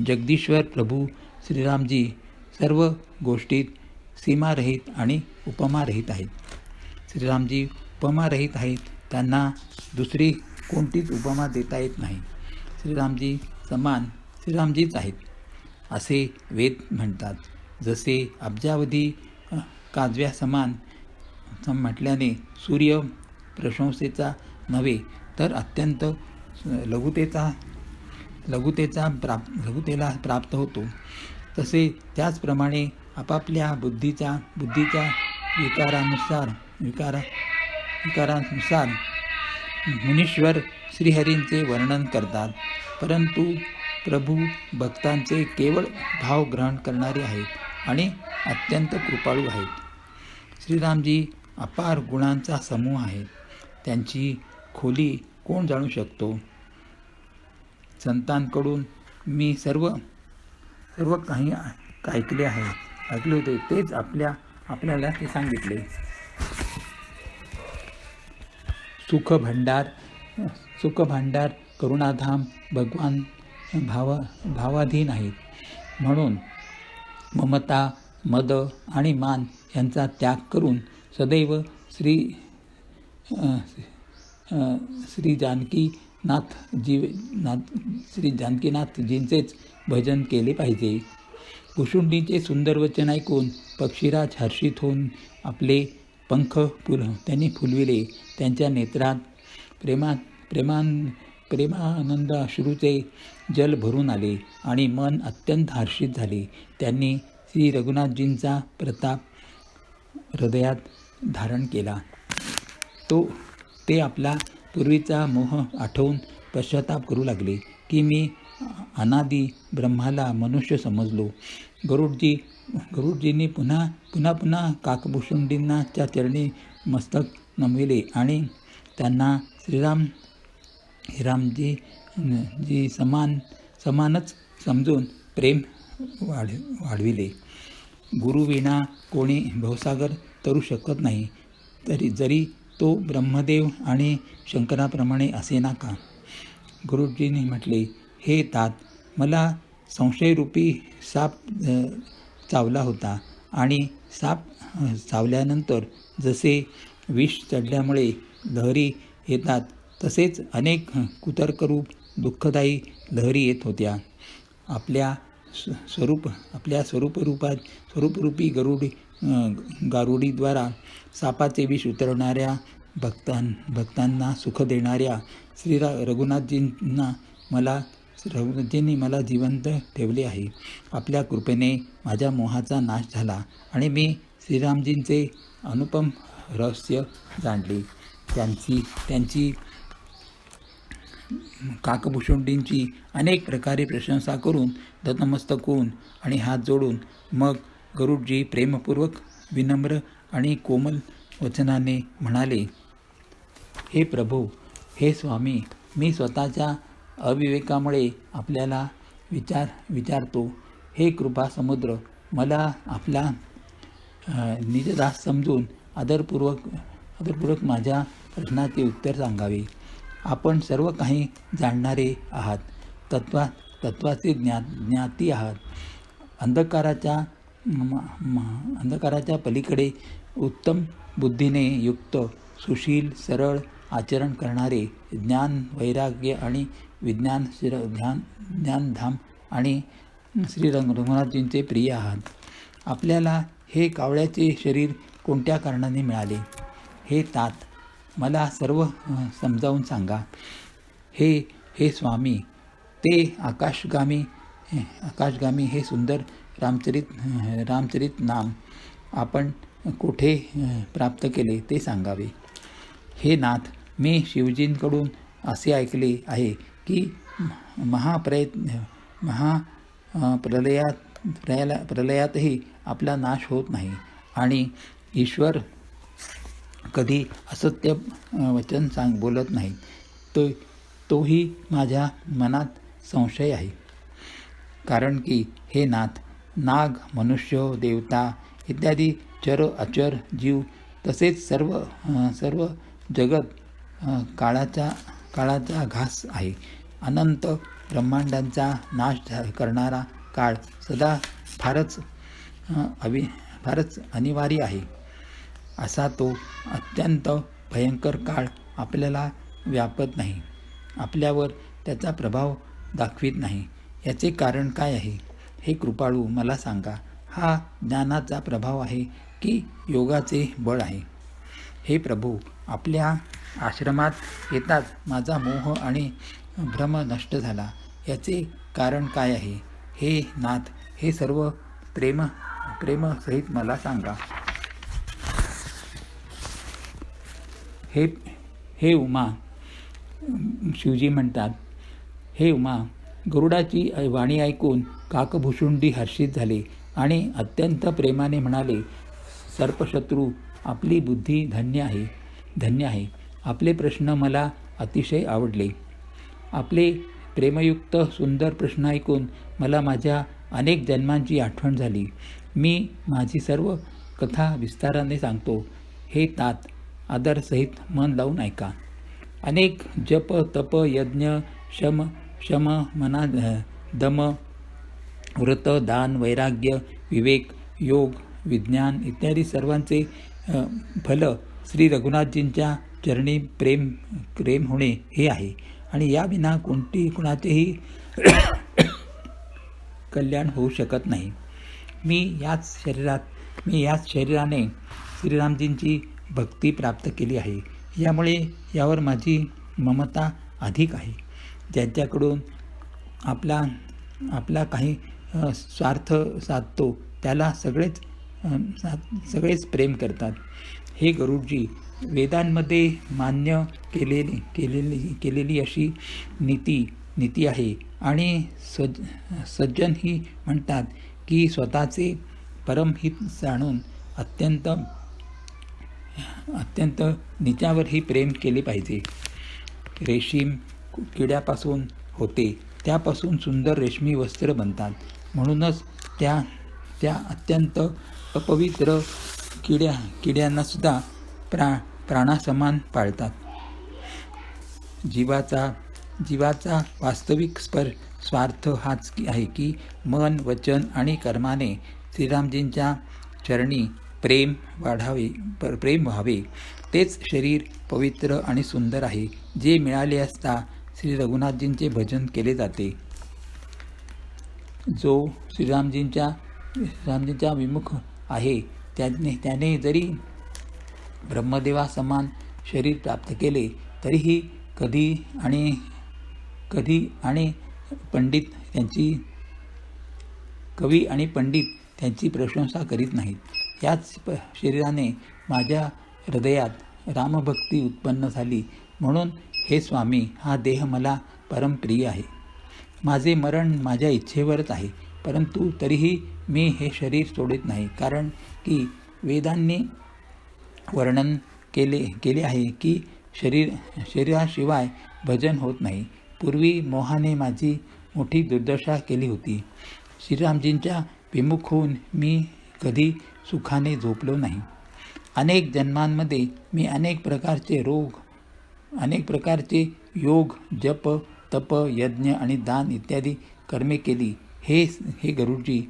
जगदीश्वर प्रभू श्रीरामजी सर्व गोष्टीत सीमारहित आणि उपमारहित आहेत. श्रीरामजी उपमारहित आहेत. त्यांना दुसरी कोणतीच उपमा देता येत नाही. श्रीरामजीच आहेत असे वेद म्हणतात. जसे अब्जावधी काजव्यासमान म्हटल्याने सूर्य प्रशंसेचा नव्हे तर अत्यंत लघुतेला प्राप्त होतो. तसे त्याचप्रमाणे आपापल्या बुद्धीच्या विकारानुसार मुनीश्वर श्रीहरींचे वर्णन करतात. परंतु प्रभू भक्तांचे केवळ भाव ग्रहण करणारे आहेत आणि अत्यंत कृपाळू आहेत. श्रीरामजी अपार गुणांचा समूह आहेत. त्यांची खोली कोण जाणू शकतो. संतांकडून मी सर्व काही ऐकले होते तेच आपल्याला ते सांगितले. सुखभांडार करुणाधाम भगवान भावाधीन आहेत. म्हणून ममता मद आणि मान यांचा त्याग करून सदैव श्री जानकीनाथजींचेच भजन केले पाहिजे. भुशुंडीचे सुंदर वचन ऐकून पक्षीराज हर्षित होऊन आपले पंख त्यांनी फुलविले. त्यांच्या नेत्रात प्रेमानंद अश्रूचे जल भरून आले आणि मन अत्यंत हर्षित झाले. त्यांनी श्री रघुनाथजींचा प्रताप हृदयात धारण केला. ते आपला पूर्वीचा मोह आठवून पश्चाताप करू लागले की मी अनादी ब्रह्माला मनुष्य समजलो. गरुडजींनी पुन्हा काकभूषुंडींच्या चरणी मस्तक नमविले आणि त्यांना श्रीरामजी समानच समजून प्रेम वाढविले. गुरुविना कोणी भवसागर तरू शकत नाही, जरी तो ब्रह्मदेव आणि शंकराप्रमाणे असेना का. गुरुजींनी म्हटले, हे तात, मला संशयरूपी साप चावला होता आणि साप चावल्यानंतर जसे विष चढल्यामुळे लहरी येतात तसेच अनेक कुतर्करूप दुःखदायी लहरी येत होत्या. आपल्या स्वरूपरूपी गारुडीद्वारा सापाचे विष उतरवणाऱ्या भक्तांना सुख देणाऱ्या श्री रघुनाथजींनी मला जिवंत ठेवले आहे. आपल्या कृपेने माझ्या मोहाचा नाश झाला आणि मी श्रीरामजींचे अनुपम रहस्य जाणले. त्यांची काकभूषुंडींची अनेक प्रकारे प्रशंसा करून नतमस्तक होऊन आणि हात जोडून मग गरुडजी प्रेमपूर्वक विनम्र आणि कोमल वचनाने म्हणाले, हे प्रभू, हे स्वामी, मी स्वतःच्या अविवेकामुळे आपल्याला विचारतो. हे कृपा समुद्र, मला आपला निजदास समजून आदरपूर्वक माझ्या प्रश्नाचे उत्तर सांगावे. आपण सर्व काही जाणणारे आहात, तत्वाचे ज्ञाती आहात. अंधकाराच्या पलीकडे उत्तम बुद्धीने युक्त, सुशील, सरळ आचरण करणारे, ज्ञान, वैराग्य आणि ज्ञानधाम आणि श्री रघुनाथजींचे प्रिय आहात. आपल्याला हे कावळ्याचे शरीर कोणत्या कारणाने मिळाले. हे तात, मला सर्व समजावून सांगा. हे हे स्वामी, ते आकाशगामी हे सुंदर रामचरित नाम आपण कोठे प्राप्त केले ते सांगावे. हे नाथ, मी शिवजींकडून असे ऐकले आहे की प्रलयातही आपला नाश होत नाही आणि ईश्वर कधी असत्य वचन बोलत नाही. तोही माझ्या मनात संशय आहे. कारण की हे नाथ, नाग, मनुष्य, देवता इत्यादी चर अचर जीव तसेच सर्व जगत काळाचा घास आहे. अनंत ब्रह्मांडांचा नाश करणारा काळ सदा फारच अनिवार्य आहे. असा तो अत्यंत भयंकर काळ आपल्याला व्यापत नाही, आपल्यावर त्याचा प्रभाव दाखवित नाही. याचे कारण काय आहे? हे कृपाळू, मला सांगा. हा ज्ञानाचा प्रभाव आहे की योगाचे बळ आहे? हे प्रभू, आपल्या आश्रमात येताच माझा मोह आणि भ्रम नष्ट झाला. याचे कारण काय आहे? हे नाथ, हे सर्व प्रेमसहित मला सांगा. हे उमा, शिवजी म्हणतात, हे उमा, गरुडाची वाणी ऐकून काकभूषुंडी हर्षित झाले आणि अत्यंत प्रेमाने म्हणाले, सर्पशत्रू, आपली बुद्धी धन्य आहे. आपले प्रश्न मला अतिशय आवडले. आपले प्रेमयुक्त सुंदर प्रश्न ऐकून मला माझ्या अनेक जन्मांची आठवण झाली. मी माझी सर्व कथा विस्ताराने सांगतो. हे तात, आदरसहित मन लावून ऐका. अनेक जप, तप, यज्ञ, शम, मना, दम, व्रत, दान, वैराग्य, विवेक, योग, विज्ञान इत्यादी सर्वांचे फल श्री रघुनाथजींच्या चरणी प्रेम होणे हे आहे. आणि याविना कुणाचेही कल्याण होऊ शकत नाही. मी याच शरीराने श्रीरामजींची भक्ती प्राप्त केली आहे. यामुळे यावर माझी ममता अधिक आहे. ज्यांच्याकडून आपला काही स्वार्थ साधतो त्याला सगळेच प्रेम करतात. हे गरुडजी, वेदांमध्ये मान्य केलेली अशी नीती आहे आणि सज्जन ही म्हणतात की स्वतःचे परमहित जाणून अत्यंत नीचावरही प्रेम केले पाहिजे. रेशीम किड्यापासून होते, त्यापासून सुंदर रेशमी वस्त्र बनतात. म्हणूनच त्या अत्यंत अपवित्र किड्यांनासुद्धा प्राणासमान पाळतात. जीवाचा वास्तविक स्वार्थ हाच आहे की मन, वचन आणि कर्माने श्रीरामजींच्या चरणी प्रेम व्हावे. तेच शरीर पवित्र आणि सुंदर आहे, जे मिळाले असता श्री रघुनाथजींचे भजन केले जाते. जो श्रीरामजींच्या विमुख आहे त्याने जरी ब्रह्मदेवासमान शरीर प्राप्त केले तरीही कवी आणि पंडित त्यांची प्रशंसा करीत नाहीत. याच शरीराने माझ्या हृदयात रामभक्ती उत्पन्न झाली. म्हणून हे स्वामी, हा देह मला परमप्रिय आहे. माझे मरण माझ्या इच्छेवरच आहे, परंतु तरीही मी हे शरीर सोडित नाही. कारण की वेदांनी वर्णन केले आहे की शरीराशिवाय भजन होत नाही. पूर्वी मोहाने माझी मोठी दुर्दशा केली होती. श्रीरामजींच्या विमुख होऊन मी कधी सुखाने झोपलो नाही. अनेक जन्मांमध्ये मी अनेक प्रकारचे योग, जप, तप, यज्ञ आणि दान इत्यादी कर्मे केली. हे गरुडजी,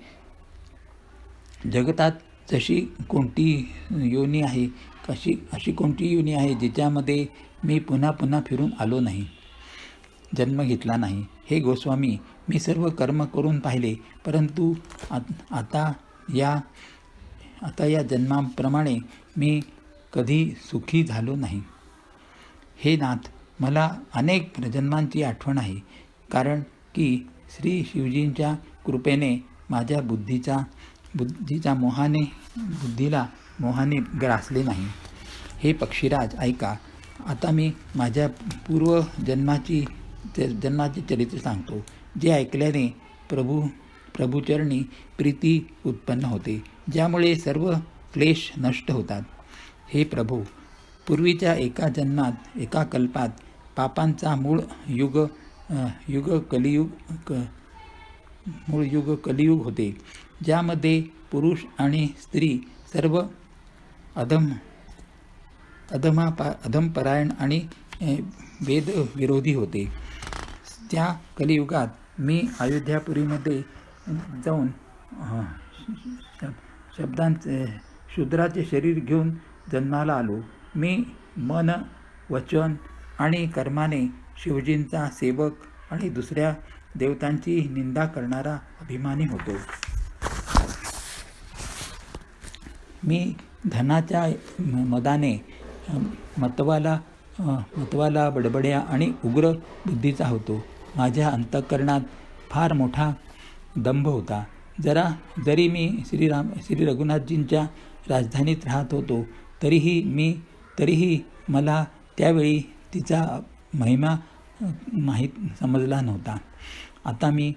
जगतात जशी कोणती योनी आहे, अशी कोणती योनी आहे जिच्यामध्ये मी पुन्हा फिरून आलो नाही, जन्म घेतला नाही. हे गोस्वामी, मी सर्व कर्म करून पाहिले, परंतु आता या जन्माप्रमाणे मी कधी सुखी झालो नाही. हे नाथ, मला अनेक जन्मांची आठवण आहे, कारण की श्री शिवजींच्या कृपेने माझ्या बुद्धीला मोहाने ग्रासले नाही. हे पक्षीराज ऐका, आता मी माझ्या जन्माचे चरित्र सांगतो, जे ऐकल्याने प्रभुचरणी प्रीती उत्पन्न होते, ज्यामुळे सर्व क्लेश नष्ट होतात. हे प्रभू, पूर्वीच्या एका कल्पात पापांचा मूळ युग कलियुग होते, ज्यामध्ये पुरुष आणि स्त्री सर्व अधमपरायण आणि वेदविरोधी होते. त्या कलियुगात मी अयोध्यापुरीमध्ये जाऊन शूद्राचे शरीर घेऊन जन्माला आलो. मी मन, वचन आणि कर्माने शिवजींचा सेवक आणि दुसऱ्या देवतांची निंदा करणारा अभिमानी होतो. मी धनाच्या मदाने मतवाला, बडबड्या आणि उग्र बुद्धीचा होतो. माझ्या अंतःकरणात फार मोठा दंभ होता. जरी मी श्री रघुनाथजींच्या राजधानीत राहत होतो, तरीही मला त्यावेळी तिचा महिमा समजला नव्हता. आता मी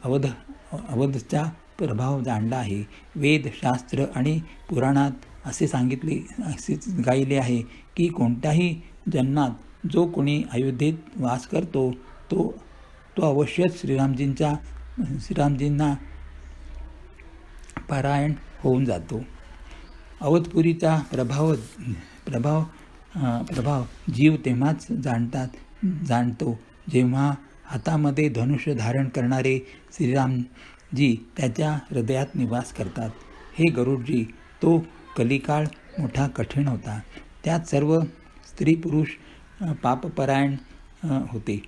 अवधचा प्रभाव जाणला आहे. वेद, शास्त्र आणि पुराणात असेच गायले आहे की कोणत्याही जन्मात जो कोणी अयोध्येत वास करतो तो अवश्यच श्रीरामजींना पारायण होऊन जातो. अवधपुरीचा प्रभाव जीव तेव्हाच जाणतो जेव्हा हातामध्ये धनुष्य धारण करणारे श्रीरामजी त्याच्या हृदयात निवास करतात. हे गरुडजी, तो कलिकाळ मोठा कठीण होता. त्यात सर्व स्त्री पुरुष पापपरायण होते.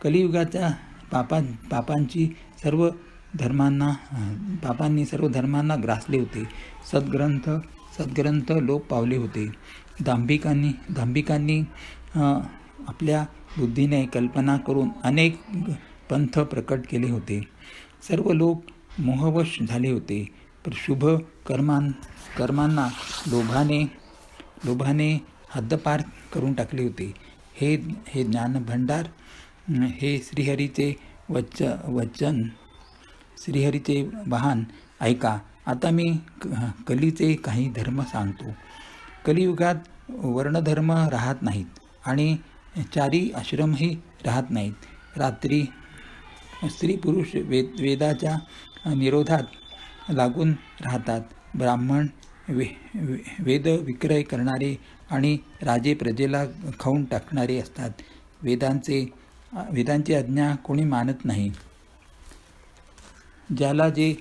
कलियुगाच्या पापांनी सर्व धर्मांना ग्रासले होते. सद्ग्रंथ लोप पावले होते. दांभिकांनी आपल्या बुद्धीने कल्पना करून अनेक पंथ प्रकट केले होते. सर्व लोक मोहवश झाले होते. शुभ कर्मांना लोभाने हद्दपार करून टाकले होते. हे ज्ञानभंडार, हे श्रीहरीचे वाहन ऐका. आता मी कलीचे काही धर्म सांगतो. कलियुगात वर्णधर्म राहत नाहीत आणि चारी आश्रमही राहत नाहीत. रात्री स्त्री पुरुष वेदाच्या निरोधात लागून राहतात. ब्राह्मण वेद विक्रय करणारे आणि राजे प्रजेला खाऊन टाकणारे असतात. वेदांची आज्ञा कोणी मानत नाही. ज्याला जे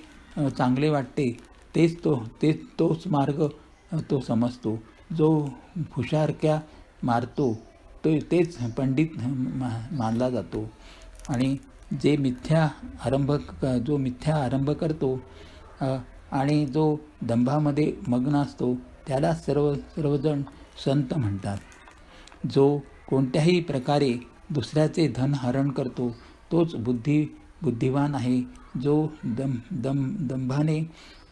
चांगले वाटते तोच मार्ग तो समजतो. जो फुशारक्या मारतो तेच पंडित मानला जातो. आणि जो मिथ्या आरंभ करतो आणि जो दंभामध्ये मग्न असतो त्याला सर्वजण संत म्हणतात. जो कोणत्याही प्रकारे दुसऱ्याचे धन हरण करतो तोच बुद्धिवान आहे. जो दंभाने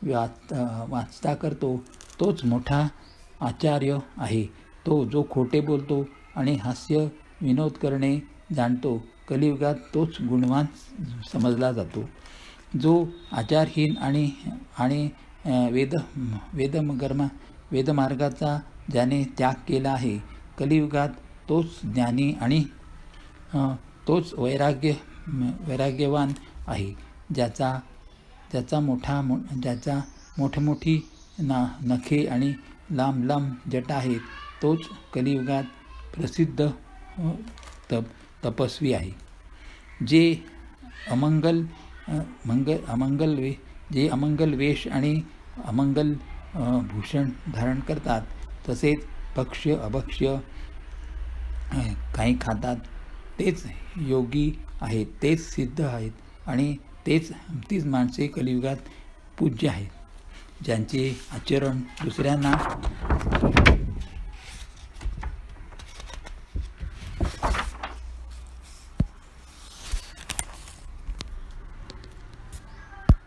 वाचता करतो तोच मोठा आचार्य आहे. जो खोटे बोलतो आणि हास्य विनोद करणे जाणतो, कलियुगात तोच गुणवान समजला जातो. जो आचारहीन आणि वेदमार्गाचा ज्याने त्याग केला आहे, कलियुगात तोच ज्ञानी आणि तोच वैराग्यवान आहे. ज्याचा मोठमोठी नखे आणि लांब जटा आहेत, तोच कलियुगात प्रसिद्ध तपस्वी आहे. जे अमंगल वेश आणि अमंगल भूषण धारण करतात, तसेच भक्ष्य अभक्ष्य काही खातात, तेच योगी आहेत, तेच सिद्ध आहेत आणि तीच माणसे कलियुगात पूज्य आहेत. ज्यांचे आचरण दुसऱ्यांना